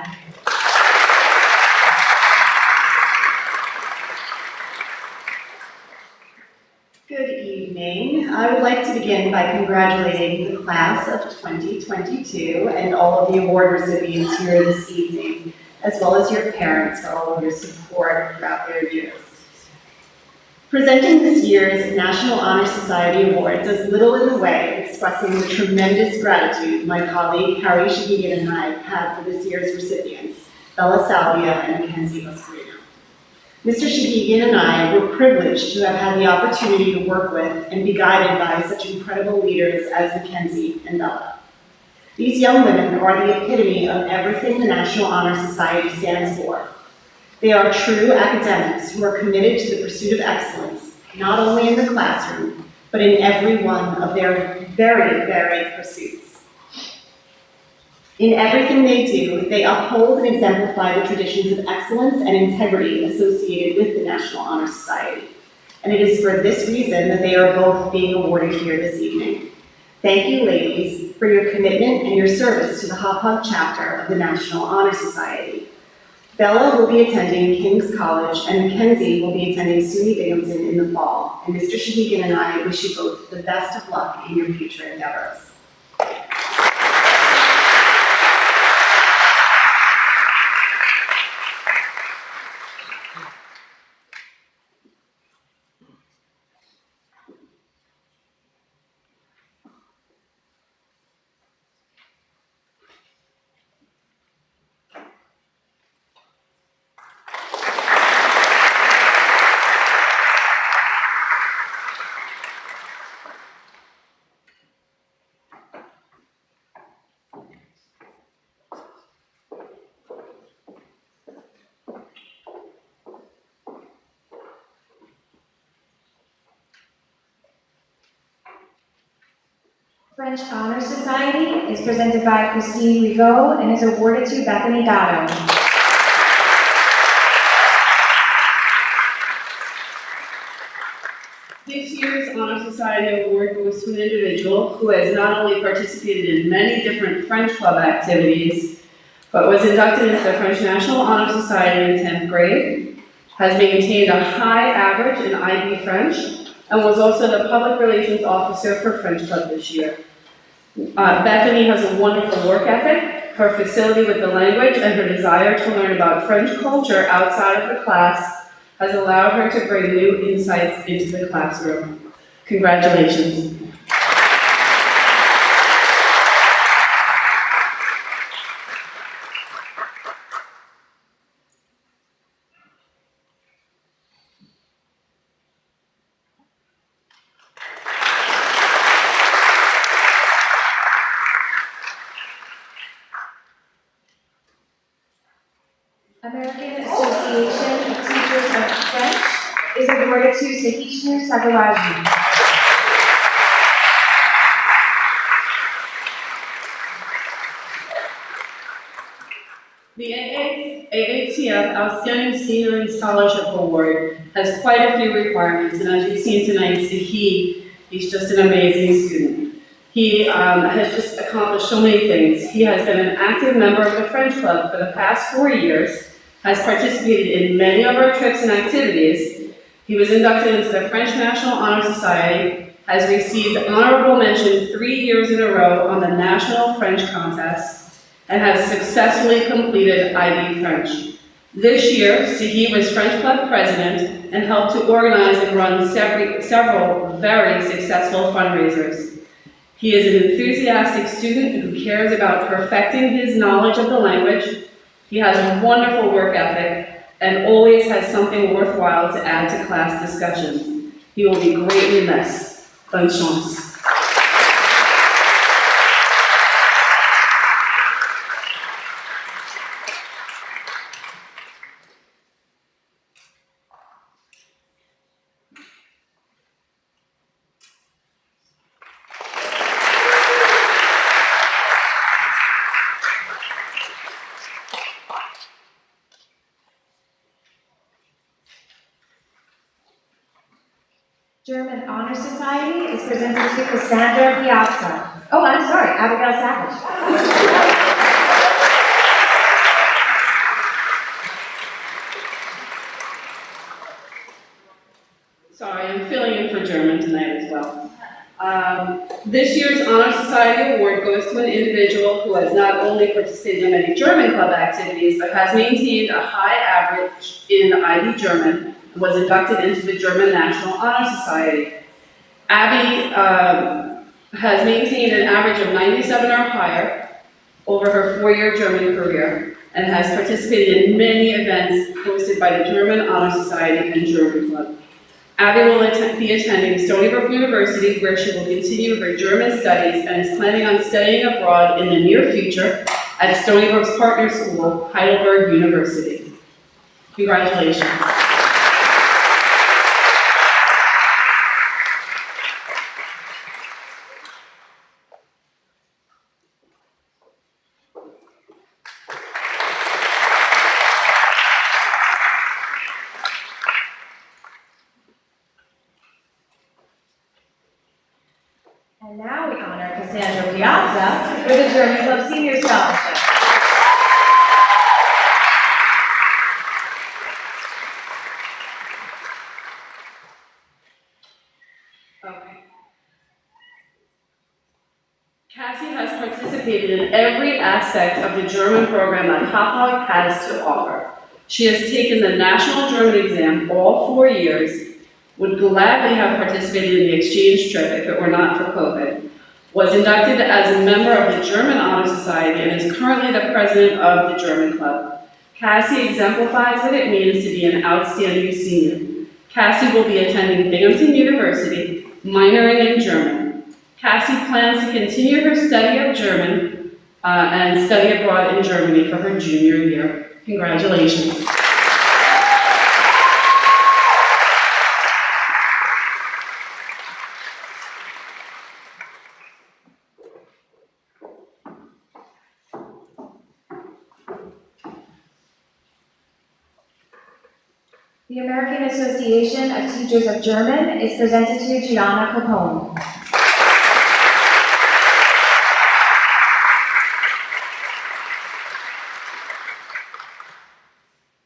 Good evening. I would like to begin by congratulating the class of 2022 and all of the award recipients here this evening, as well as your parents for all of your support throughout their years. Presenting this year's National Honor Society Award does little in the way of expressing the tremendous gratitude my colleague Harry Shahigan and I have for this year's recipients, Bella Salvia and Mackenzie Vescovino. Mr. Shahigan and I were privileged to have had the opportunity to work with and be guided by such incredible leaders as Mackenzie and Bella. These young women are the epitome of everything the National Honor Society stands for. They are true academics who are committed to the pursuit of excellence, not only in the classroom, but in every one of their very varied pursuits. In everything they do, they uphold and exemplify the traditions of excellence and integrity associated with the National Honor Society. And it is for this reason that they are both being awarded here this evening. Thank you, ladies, for your commitment and your service to the Hauppauge chapter of the National Honor Society. Bella will be attending King's College and Mackenzie will be attending SUNY Binghamton in the fall. And Mr. Shahigan and I wish you both the best of luck in your future endeavors. French Honor Society is presented by Christine Rigaud and is awarded to Bethany Gatto. This year's Honor Society Award goes to an individual who has not only participated in many different French Club activities, but was inducted into the French National Honor Society in 10th grade, has maintained a high average in IB French, and was also the Public Relations Officer for French Club this year. Bethany has a wonderful work ethic, her facility with the language, and her desire to learn about French culture outside of the class has allowed her to bring new insights into the classroom. Congratulations. American Association of Teachers of French is awarded to Sahishnu Sagaraju. The AATF Outstanding Senior in Scholarship Award has quite a few requirements, and as you've seen tonight, he's just an amazing student. He has just accomplished so many things. He has been an active member of the French Club for the past 4 years, has participated in many of our trips and activities. He was inducted into the French National Honor Society, has received honorable mention 3 years in a row on the National French Contest, and has successfully completed IB French. This year, Sahi was French Club president and helped to organize and run several very successful fundraisers. He is an enthusiastic student who cares about perfecting his knowledge of the language. He has a wonderful work ethic and always has something worthwhile to add to class discussions. He will be greatly missed. Bonne chance. German Honor Society is presented to Cassandra Piazza. Oh, I'm sorry, Abigail Savage. Sorry, I'm filling in for German tonight as well. This year's Honor Society Award goes to an individual who has not only participated in many German club activities, but has maintained a high average in IB German and was inducted into the German National Honor Society. Abby has maintained an average of 97 or higher over her 4-year German career and has participated in many events hosted by the German Honor Society and German Club. Abby will be attending Stony Brook University, where she will continue her German studies and is planning on studying abroad in the near future at Stony Brook's partner school, Heidelberg University. Congratulations. And now we honor Cassandra Piazza with the German Club Senior Scholarship. Okay. Cassie has participated in every aspect of the German program that Hauppauge has to offer. She has taken the National German exam all 4 years, would gladly have participated in the exchange trip if it were not for COVID, was inducted as a member of the German Honor Society and is currently the president of the German Club. Cassie exemplifies what it means to be an outstanding senior. Cassie will be attending Binghamton University, minoring in German. Cassie plans to continue her study of German and study abroad in Germany for her junior year. Congratulations. The American Association of Teachers of German is presented to Gianna Capone.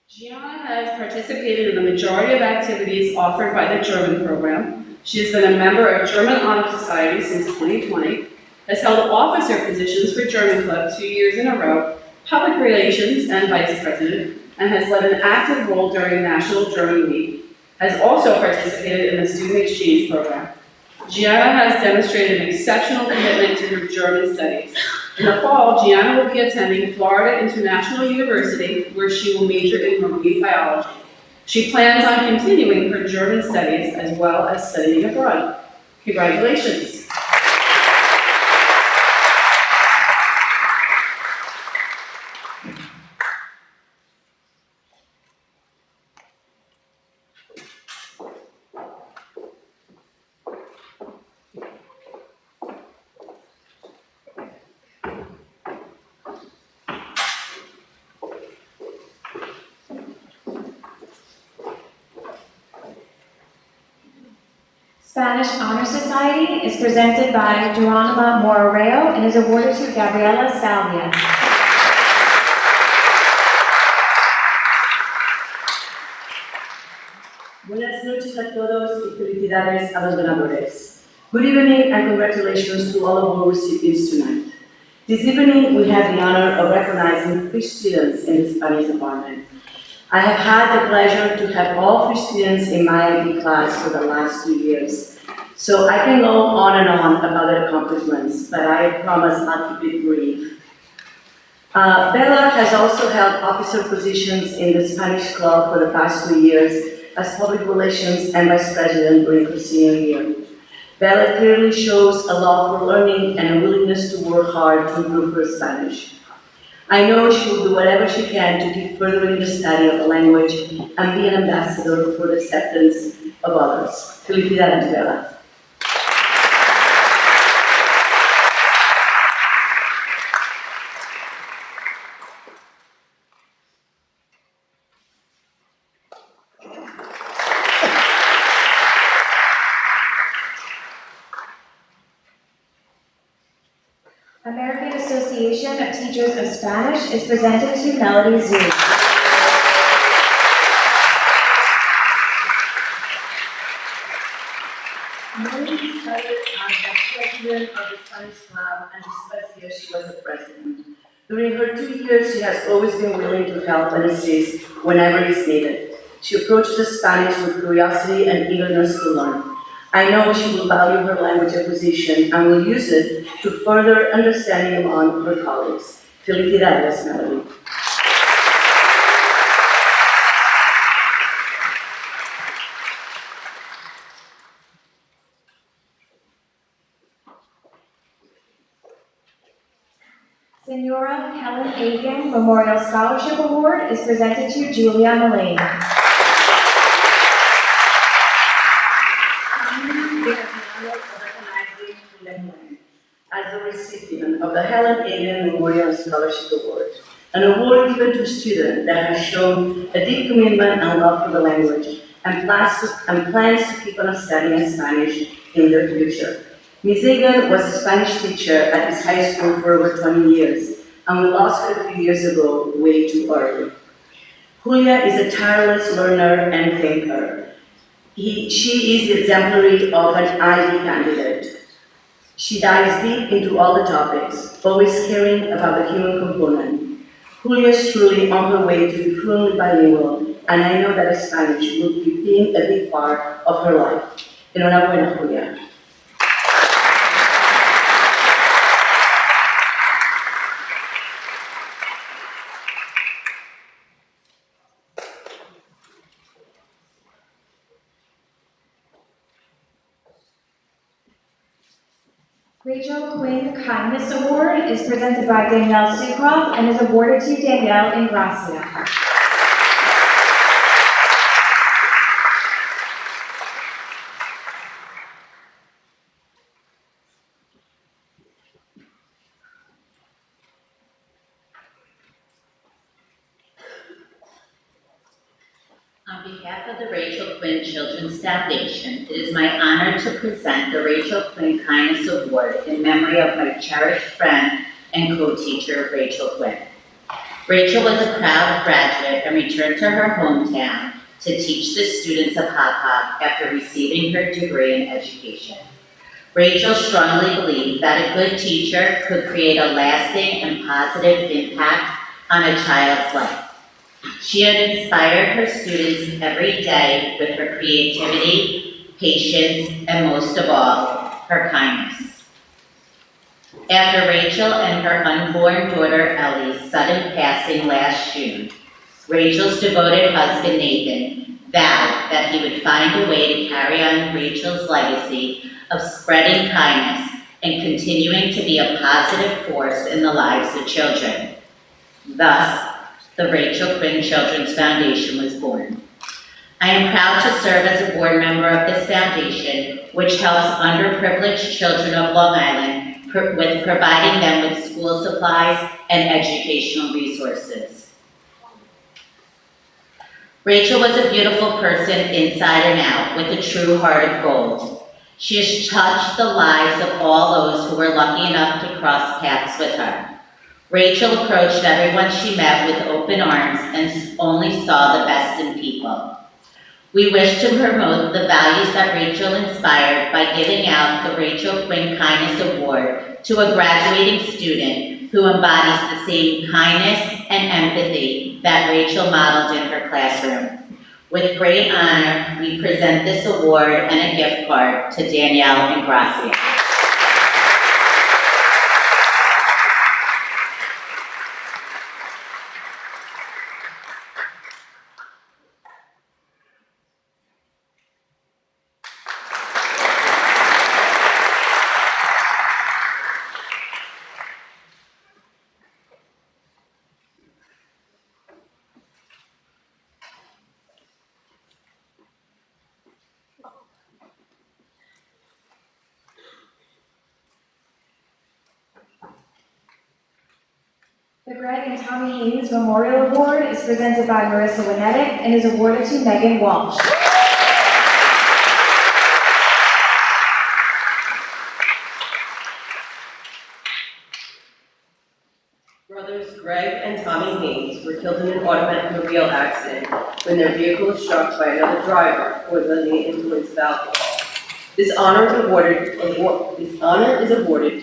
Gianna has participated in the majority of activities offered by the German program. She has been a member of German Honor Society since 2020, has held officer positions for German Club 2 years in a row, public relations and vice president, and has led an active role during National German Week, has also participated in the student exchange program. Gianna has demonstrated an exceptional commitment to her German studies. In the fall, Gianna will be attending Florida International University, where she will major in marine biology. She plans on continuing her German studies as well as studying abroad. Congratulations. Spanish Honor Society is presented by Geronima Morareo and is awarded to Gabriela Salvia. Buenas noches a todos y felicidades a los ganadores. Good evening and congratulations to all of our recipients tonight. This evening we have the honor of recognizing 3 students in the Spanish department. I have had the pleasure to have all 3 students in my IB class for the last 2 years. So I can go on and on about their accomplishments, but I promise I'll keep it brief. Bella has also held officer positions in the Spanish club for the past 2 years as public relations and vice president during her senior year. Bella clearly shows a love for learning and a willingness to work hard to improve her Spanish. I know she will do whatever she can to keep furthering the study of the language and be an ambassador for the acceptance of others. Felicidades, Bella. American Association of Teachers of Spanish is presented to Melody Zhu. Melody started as the president of the Spanish club, and this first year she was the president. During her 2 years, she has always been willing to help and assist whenever it's needed. She approaches the Spanish with curiosity and eagerness to learn. I know she will value her language acquisition and will use it to further understanding among her colleagues. Felicidades, Melody. Senora Helen Agan Memorial Scholarship Award is presented to Julia Mullane. As the recipient of the Helen Agan Memorial Scholarship Award, an award given to a student that has shown a deep commitment and love for the language and plans to keep on studying Spanish in their future. Ms. Agan was a Spanish teacher at this high school for over 20 years, and we lost her a few years ago way too early. Julia is a tireless learner and thinker. She is the exemplary of an IB candidate. She dives deep into all the topics, always caring about the human component. Julia is truly on her way to be fluently bilingual, and I know that Spanish will be being a big part of her life. Enhorabuena, Julia. Rachel Quinn Kindness Award is presented by Danielle Sucroft and is awarded to Danielle Ingracia. On behalf of the Rachel Quinn Children's Foundation, it is my honor to present the Rachel Quinn Kindness Award in memory of my cherished friend and co-teacher, Rachel Quinn. Rachel was a proud graduate and returned to her hometown to teach the students of Hauppauge after receiving her degree in education. Rachel strongly believed that a good teacher could create a lasting and positive impact on a child's life. She had inspired her students every day with her creativity, patience, and most of all, her kindness. After Rachel and her unborn daughter Ellie's sudden passing last June, Rachel's devoted husband Nathan vowed that he would find a way to carry on Rachel's legacy of spreading kindness and continuing to be a positive force in the lives of children. Thus, the Rachel Quinn Children's Foundation was born. I am proud to serve as a board member of this foundation, which helps underprivileged children of Long Island with providing them with school supplies and educational resources. Rachel was a beautiful person inside and out with a true heart of gold. She has touched the lives of all those who were lucky enough to cross paths with her. Rachel approached everyone she met with open arms and only saw the best in people. We wish to promote the values that Rachel inspired by giving out the Rachel Quinn Kindness Award to a graduating student who embodies the same kindness and empathy that Rachel modeled in her classroom. With great honor, we present this award and a gift card to Danielle and Gracia. The Greg and Tommy Haynes Memorial Award is presented by Marissa Winetic and is awarded to Megan Walsh. Brothers Greg and Tommy Haynes were killed in an automobile accident when their vehicle was struck by another driver who was under the influence of alcohol. This honor is awarded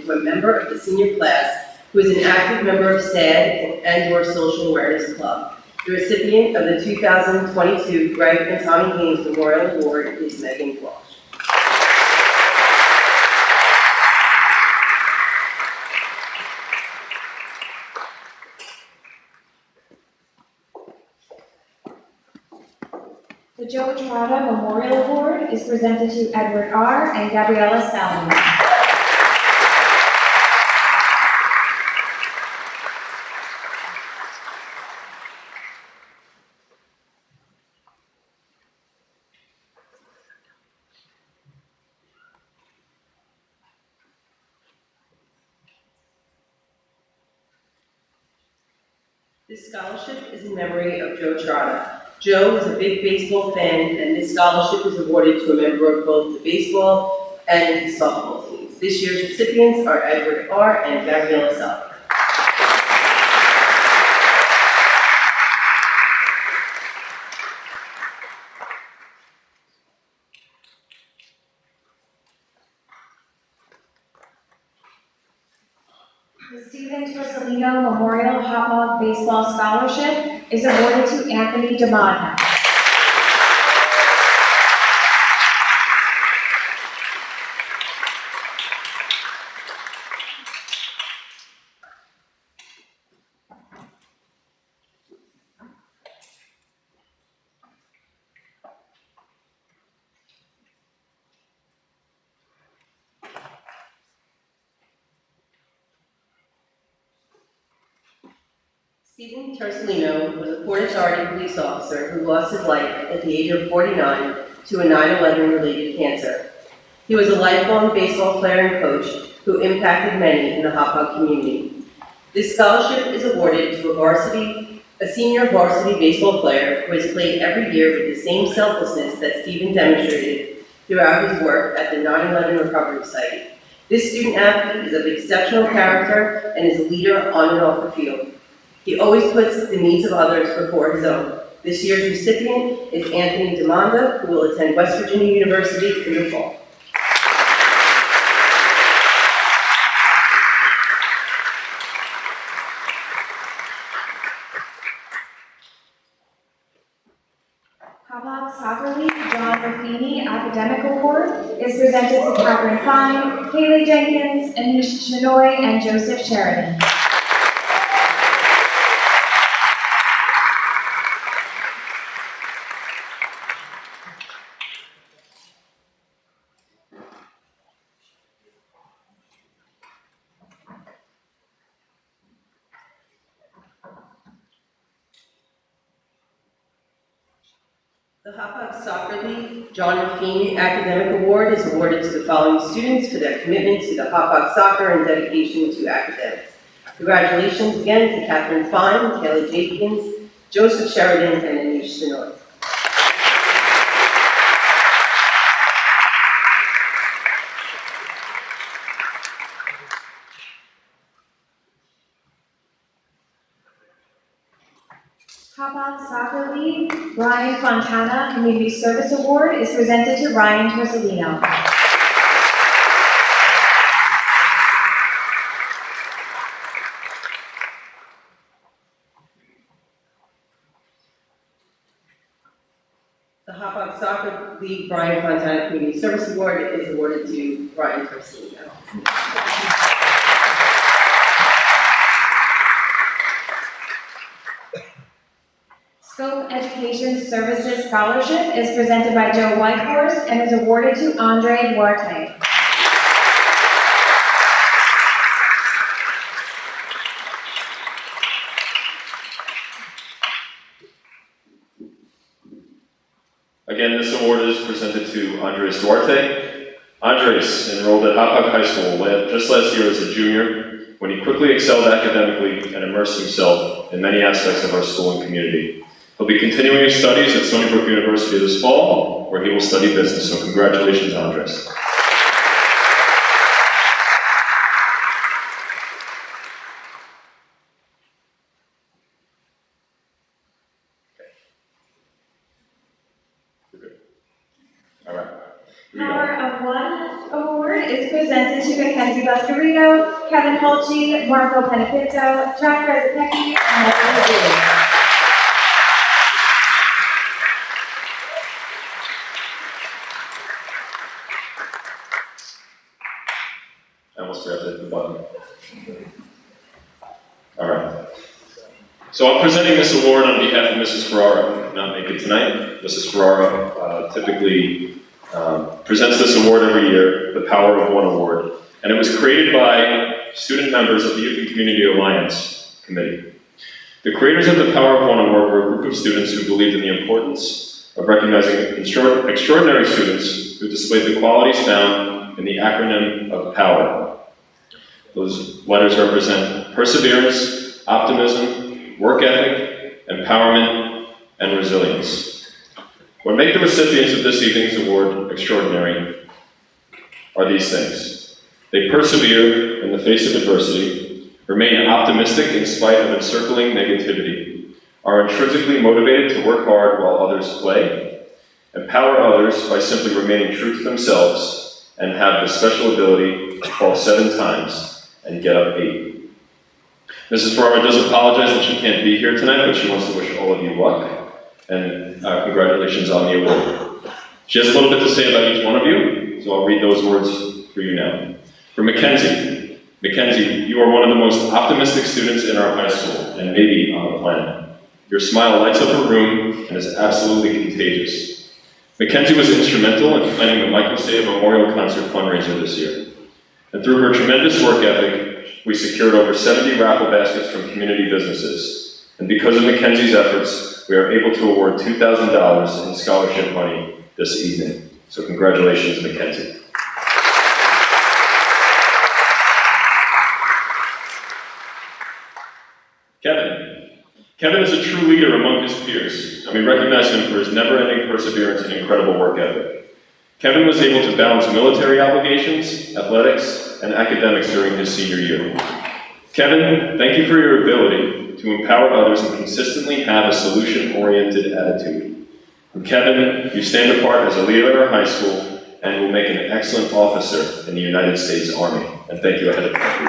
to a member of the senior class who is an active member of SAD and/or Social Awareness Club. The recipient of the 2022 Greg and Tommy Haynes Memorial Award is Megan Walsh. The Joe Trotta Memorial Award is presented to Edward R. and Gabriella Salomon. This scholarship is in memory of Joe Trotta. Joe is a big baseball fan, and this scholarship is awarded to a member of both the baseball and the softball teams. This year's recipients are Edward R. and Gabriella Salomon. The Stephen Torsolino Memorial Hauppauge Baseball Scholarship is awarded to Anthony DeModna. Stephen Torsolino was a Port Authority police officer who lost his life at the age of 49 to a 9/11 related cancer. He was a lifelong baseball player and coach who impacted many in the Hauppauge community. This scholarship is awarded to a senior varsity baseball player who has played every year with the same selflessness that Stephen demonstrated throughout his work at the 9/11 recovery site. This student athlete is of exceptional character and is a leader on and off the field. He always puts the needs of others before his own. This year's recipient is Anthony DeMonda, who will attend West Virginia University in the fall. Hauppauge Soccer League John Ruffini Academic Award is presented to Catherine Fine, Haley Jenkins, Anish Shenoy, and Joseph Sheridan. The Hauppauge Soccer League John Ruffini Academic Award is awarded to the following students for their commitment to the Hauppauge soccer and dedication to academics. Congratulations again to Catherine Fine, Kelly Jenkins, Joseph Sheridan, and Anish Shenoy. Hauppauge Soccer League Brian Fontana Community Service Award is presented to Ryan Torsolino. The Hauppauge Soccer League Brian Fontana Community Service Award is awarded to Brian Torsolino. Scope Education Services Scholarship is presented by Joe Whitehorse and is awarded to Andre Duarte. Again, this award is presented to Andres Duarte. Andres enrolled at Hauppauge High School just last year as a junior, when he quickly excelled academically and immersed himself in many aspects of our school and community. He'll be continuing his studies at Stony Brook University this fall, where he will study business, so congratulations, Andres. All right. Here we go. Power of One Award is presented to Mackenzie Buscarino, Kevin Holchi, Marco Penepinto, Jack Rezapecki, and Michael Lee. I almost forgot to hit the button. All right. So I'm presenting this award on behalf of Mrs. Ferrara, who could not make it tonight. Mrs. Ferrara typically presents this award every year, the Power of One Award, and it was created by student members of the Youth and Community Alliance Committee. The creators of the Power of One Award were a group of students who believed in the importance of recognizing extraordinary students who displayed the qualities found in the acronym of POWER. Those letters represent perseverance, optimism, work ethic, empowerment, and resilience. What make the recipients of this evening's award extraordinary are these things. They persevere in the face of adversity, remain optimistic in spite of encircling negativity, are intrinsically motivated to work hard while others play, empower others by simply remaining true to themselves, and have the special ability to fall 7 times and get up 8. Mrs. Ferrara does apologize that she can't be here tonight, but she wants to wish all of you luck, and congratulations on the award. She has a little bit to say about each one of you, so I'll read those words for you now. For Mackenzie, you are one of the most optimistic students in our high school, and maybe on the planet. Your smile lights up a room and is absolutely contagious. Mackenzie was instrumental in planning the Microsave Memorial Concert fundraiser this year. And through her tremendous work ethic, we secured over 70 raffle baskets from community businesses. And because of Mackenzie's efforts, we are able to award $2,000 in scholarship money this evening. So congratulations, Mackenzie. Kevin is a true leader among his peers, and we recognize him for his never-ending perseverance and incredible work ethic. Kevin was able to balance military obligations, athletics, and academics during his senior year. Kevin, thank you for your ability to empower others and consistently have a solution-oriented attitude. And Kevin, you stand apart as a leader in our high school and will make an excellent officer in the United States Army. And thank you ahead of time.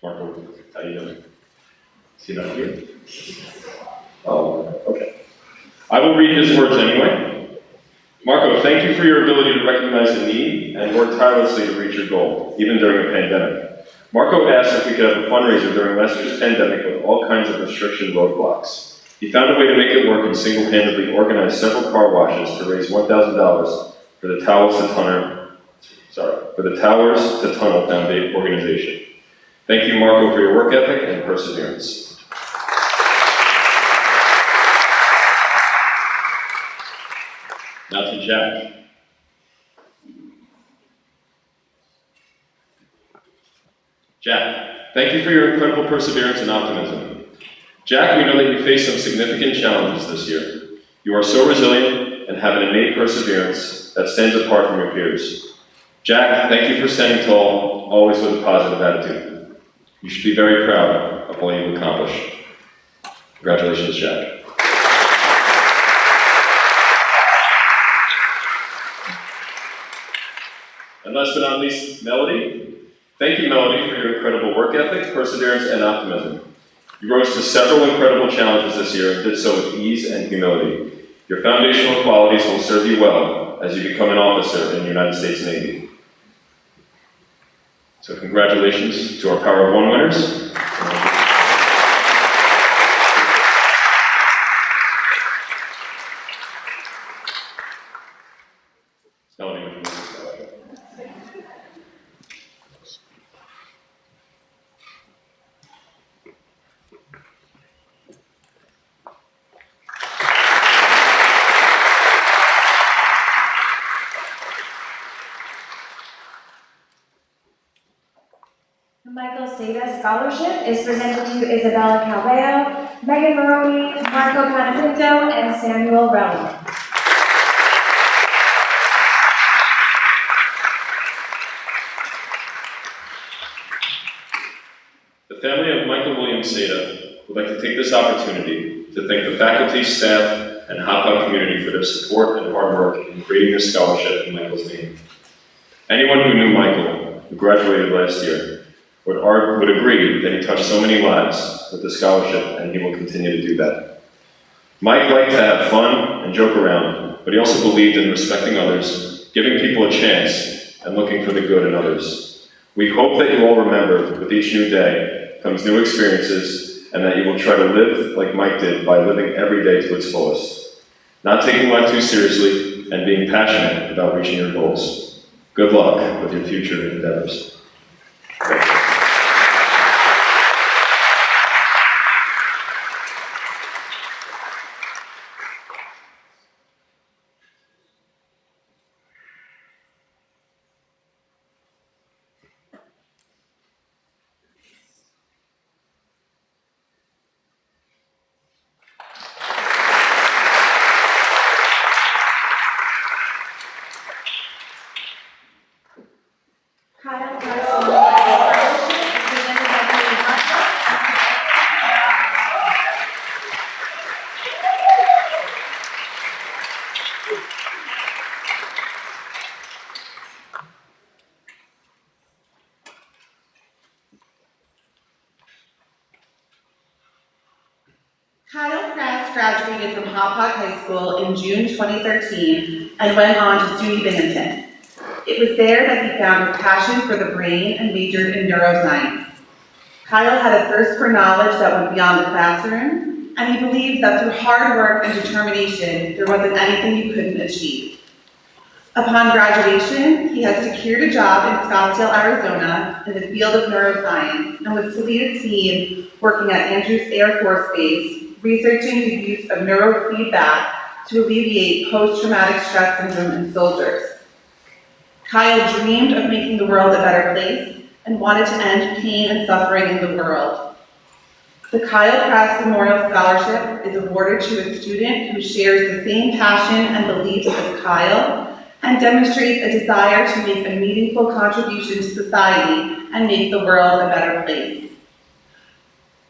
Marco, how you doing? Is he not here? Oh, okay. I will read his words anyway. Marco, thank you for your ability to recognize the need and work tirelessly to reach your goal, even during a pandemic. Marco asked if we could have a fundraiser during last year's pandemic with all kinds of restriction roadblocks. He found a way to make it work and single-handedly organized several car washes to raise $1,000 for the Towers to Tunnel Foundation organization. Thank you, Marco, for your work ethic and perseverance. Now to Jack. Jack, thank you for your incredible perseverance and optimism. Jack, we know that you faced some significant challenges this year. You are so resilient and have an innate perseverance that stands apart from your peers. Jack, thank you for standing tall, always with a positive attitude. You should be very proud of all you've accomplished. Congratulations, Jack. And last but not least, Melody. Thank you, Melody, for your incredible work ethic, perseverance, and optimism. You rose to several incredible challenges this year and did so with ease and humility. Your foundational qualities will serve you well as you become an officer in the United States Navy. So congratulations to our Power of One winners. The Michael Seda Scholarship is presented to Isabella Calveo, Megan Maroney, Marco Panapinto, and Samuel Relman. The family of Michael William Seda would like to take this opportunity to thank the faculty, staff, and Hauppauge community for their support and hard work in creating this scholarship in Michael's name. Anyone who knew Michael, who graduated last year, would agree that he touched so many lives with the scholarship, and he will continue to do that. Mike liked to have fun and joke around, but he also believed in respecting others, giving people a chance, and looking for the good in others. We hope that you all remember with each new day comes new experiences, and that you will try to live like Mike did by living every day to its fullest, not taking life too seriously, and being passionate about reaching your goals. Good luck with your future endeavors. Thank you. Kyle Carson Scholarship is presented by Kate Hartford. Kyle Krass graduated from Hauppauge High School in June 2013 and went on to SUNY Binghamton. It was there that he found his passion for the brain and majored in neuroscience. Kyle had a thirst for knowledge that went beyond the classroom, and he believed that through hard work and determination, there wasn't anything he couldn't achieve. Upon graduation, he had secured a job in Scottsdale, Arizona in the field of neuroscience and was to lead a team working at Andrews Air Force Base, researching the use of neurofeedback to alleviate post-traumatic stress syndrome in soldiers. Kyle dreamed of making the world a better place and wanted to end pain and suffering in the world. The Kyle Krass Memorial Scholarship is awarded to a student who shares the same passion and beliefs as Kyle and demonstrates a desire to make a meaningful contribution to society and make the world a better place.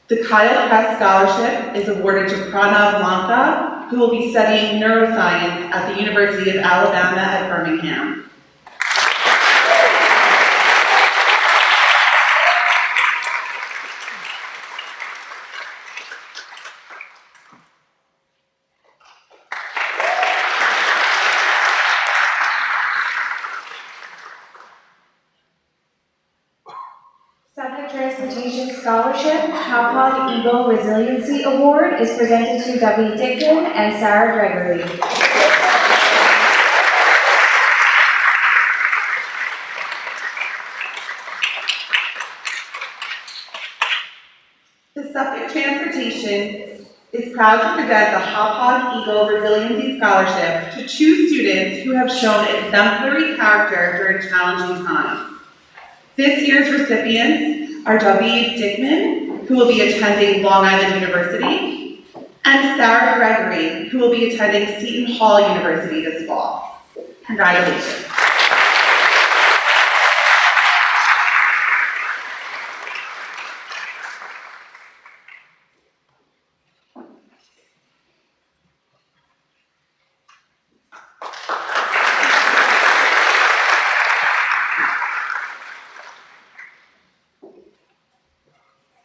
The Kyle Krass Scholarship is awarded to Pranav Lanka, who will be studying neuroscience at the University of Alabama at Birmingham. Suffolk Transportation Scholarship Hauppauge Eagle Resiliency Award is presented to W. Dickman and Sarah Gregory. The Suffolk Transportation is proud to present the Hauppauge Eagle Resiliency Scholarship to 2 students who have shown exemplary character during challenging times. This year's recipients are W. Dickman, who will be attending Long Island University, and Sarah Gregory, who will be attending Seton Hall University this fall. Congratulations.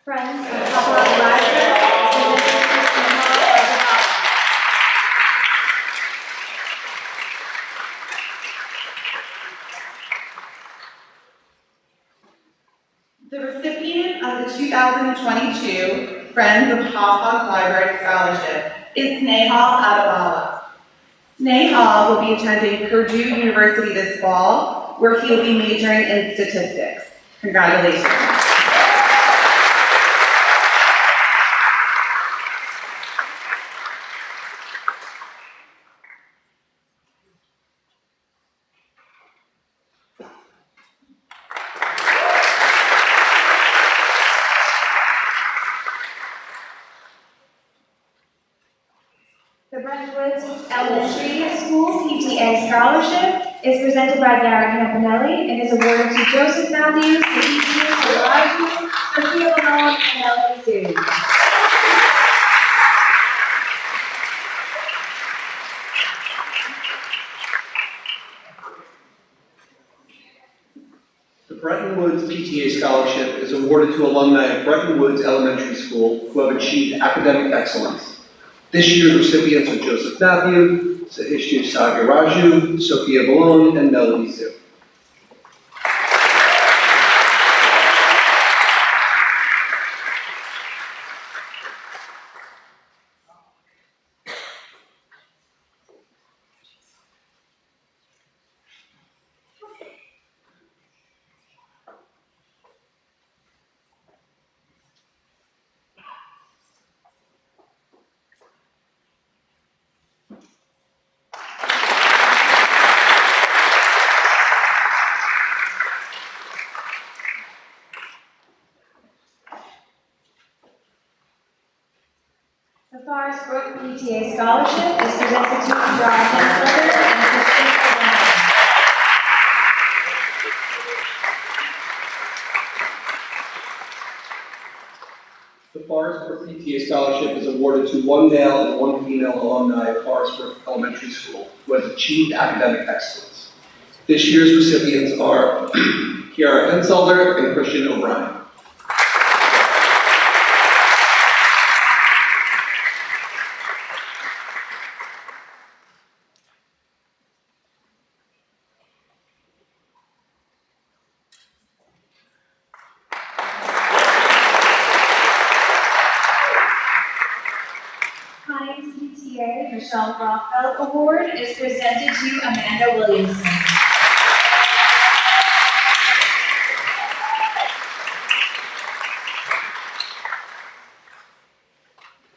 Friends of Hauppauge Library, The recipient of the 2022 Friends of Hauppauge Library Scholarship is Snehal Adewala. Snehal will be attending Purdue University this fall, where he will be majoring in statistics. Congratulations. the Brentwood Elementary School PTA Scholarship is presented by Gary Campanelli and is awarded to Joseph Matthews, Sahithi Saraju, Sophia Lamone, and Ellie Sue. The Bretton Woods PTA Scholarship is awarded to alumni of Bretton Woods Elementary School who have achieved academic excellence. This year's recipients are Joseph Matthew, Sahithi Saraju, Sophia Balone, and Melody Sue. The Forest Brook PTA Scholarship is presented to Jonathan Slither and Christian O'Brien. The Forest Brook PTA Scholarship is awarded to one male and one female alumni of Forest Brook Elementary School who has achieved academic excellence. This year's recipients are Kiara Henselder and Christian O'Brien. Heinz PTA Michelle Rothfeld Award is presented to Amanda Williamson.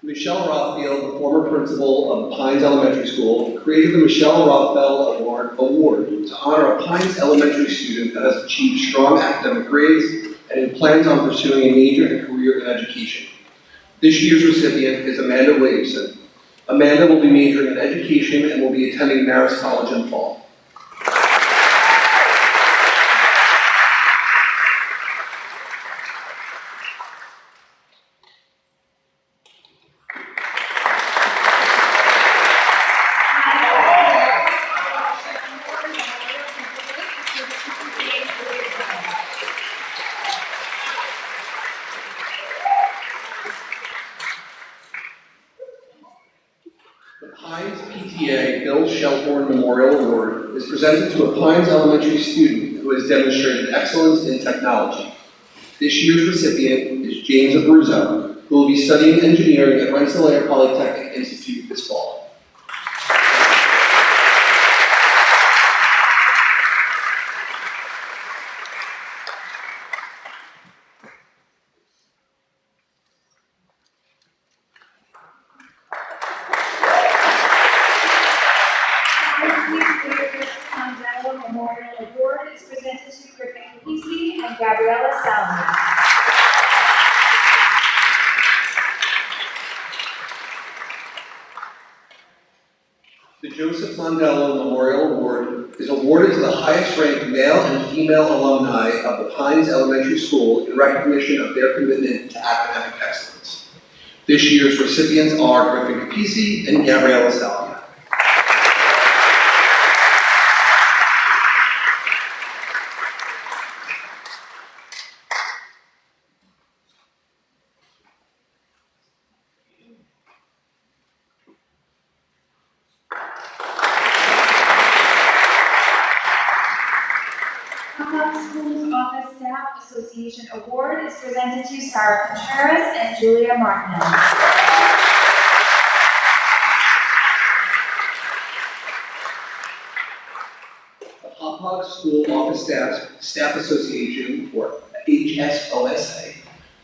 Michelle Rothfield, the former principal of Pines Elementary School, created the Michelle Rothfeld Award to honor a Pines Elementary student that has achieved strong academic grades and who plans on pursuing a major and career in education. This year's recipient is Amanda Williamson. Amanda will be majoring in education and will be attending Marist College in fall. The Pines PTA Bill Shelburne Memorial Award is presented to a Pines Elementary student who has demonstrated excellence in technology. This year's recipient is James Abruzzo, who will be studying engineering at Rensselaer Polytechnic Institute this fall. Memorial Award is presented to Griffin Casey and Gabriella Salmon. The Joseph Mondello Memorial Award is awarded to the highest-ranked male and female alumni of the Pines Elementary School in recognition of their commitment to academic excellence. This year's recipients are Griffin Capisi and Gabriella Salvia. Hauppauge Schools Office Staff Association Award is presented to Sarah Contreras and Julia Martinez. The Hauppauge School Office Staff Association, or HSOSA,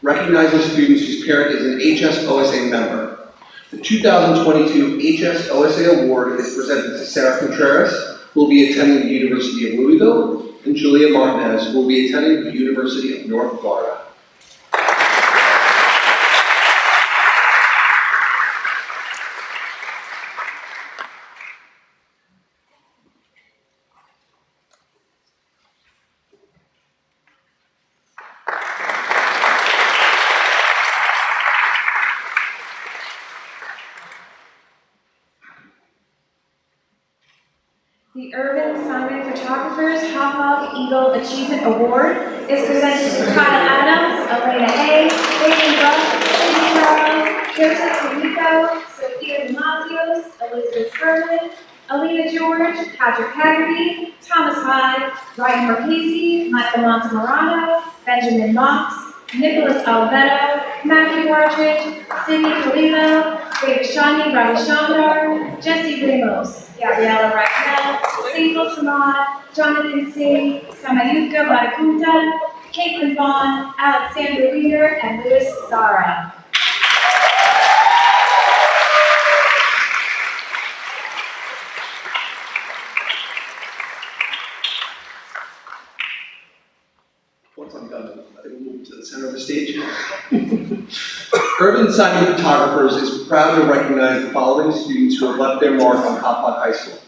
recognizes students whose parent is an HSOSA member. The 2022 HSOSA Award is presented to Sarah Contreras, who will be attending the University of Louisville, and Julia Martinez, who will be attending the University of North Florida. The Urban Simon Photographers Hauppauge Eagle Achievement Award is presented to Kyle Adams, Elena A., Bailey Buck, Cindy Carroll, Joseph Felico, Sophia Demasios, Elizabeth Berlin, Alina George, Patrick Haggerty, Thomas Hyde, Ryan Marchese, Michael Montemorano, Benjamin Mox, Nicholas Oliveto, Matthew Partridge, Sidney Polino, David Shani Ravichandar, Jesse Ramos, Gabriella Raquel, Seyful Samad, Jonathan Singh, Samayuka Barakuta, Caitlin Vaughn, Alexander Reeder, and Louis Zara. Once I'm done, I think we'll move to the center of the stage. Urban Simon Photographers is proud to recognize the following students who have left their mark on Hauppauge High School.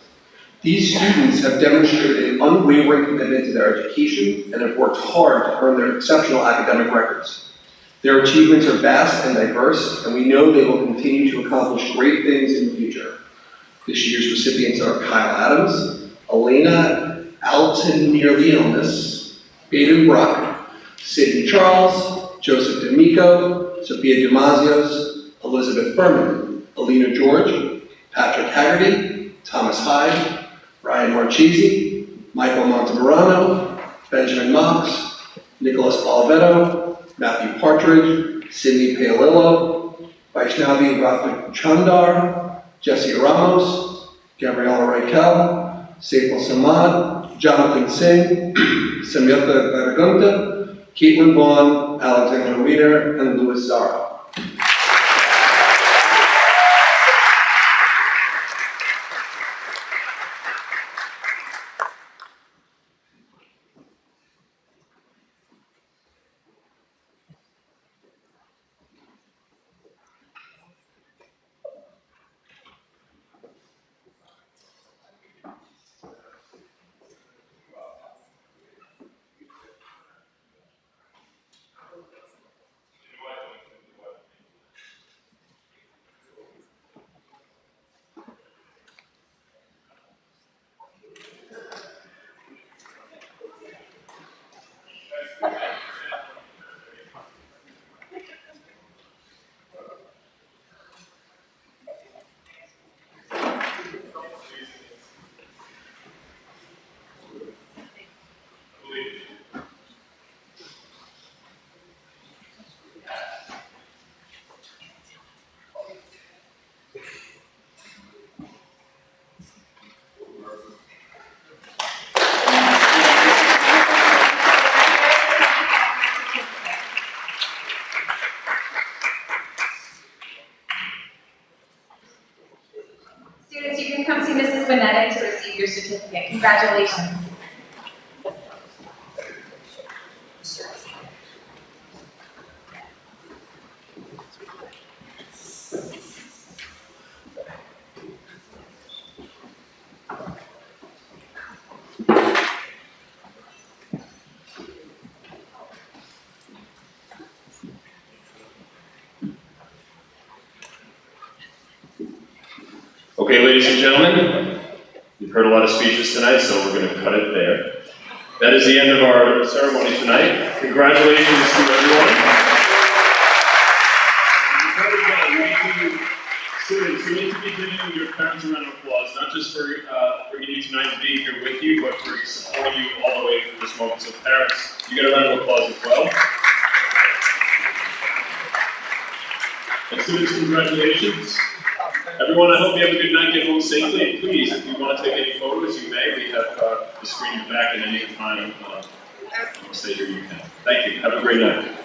These students have demonstrated an unwavering commitment to their education and have worked hard to earn their exceptional academic records. Their achievements are vast and diverse, and we know they will continue to accomplish great things in the future. This year's recipients are Kyle Adams, Elena Alton-Nearleonis, Baden Bruck, Sidney Charles, Joseph D'Amico, Sophia Demasios, Elizabeth Berman, Alina George, Patrick Haggerty, Thomas Hyde, Ryan Marchese, Michael Montemorano, Benjamin Mox, Nicholas Oliveto, Matthew Partridge, Sidney Paolillo, Vaishnavi Ravichandar, Jesse Ramos, Gabriella Raquel, Seyful Samad, Jonathan Singh, Samyuka Baragunta, Caitlin Vaughn, Alexander Reeder, and Louis Zara. Students, you can come see Mrs. Benetti to receive your certificate. Congratulations. Okay, ladies and gentlemen, you've heard a lot of speeches tonight, so we're going to cut it there. That is the end of our ceremony tonight. Congratulations to everyone. Students, you need to be giving your parents a round of applause, not just for bringing you tonight and being here with you, but for supporting you all the way through this moment. So parents, you get a round of applause as well. And students, congratulations. Everyone, I hope you have a good night, get home safely, and please, if you want to take any photos, you may. We have the screen in the back at any time. Stay here, you can. Thank you, have a great night.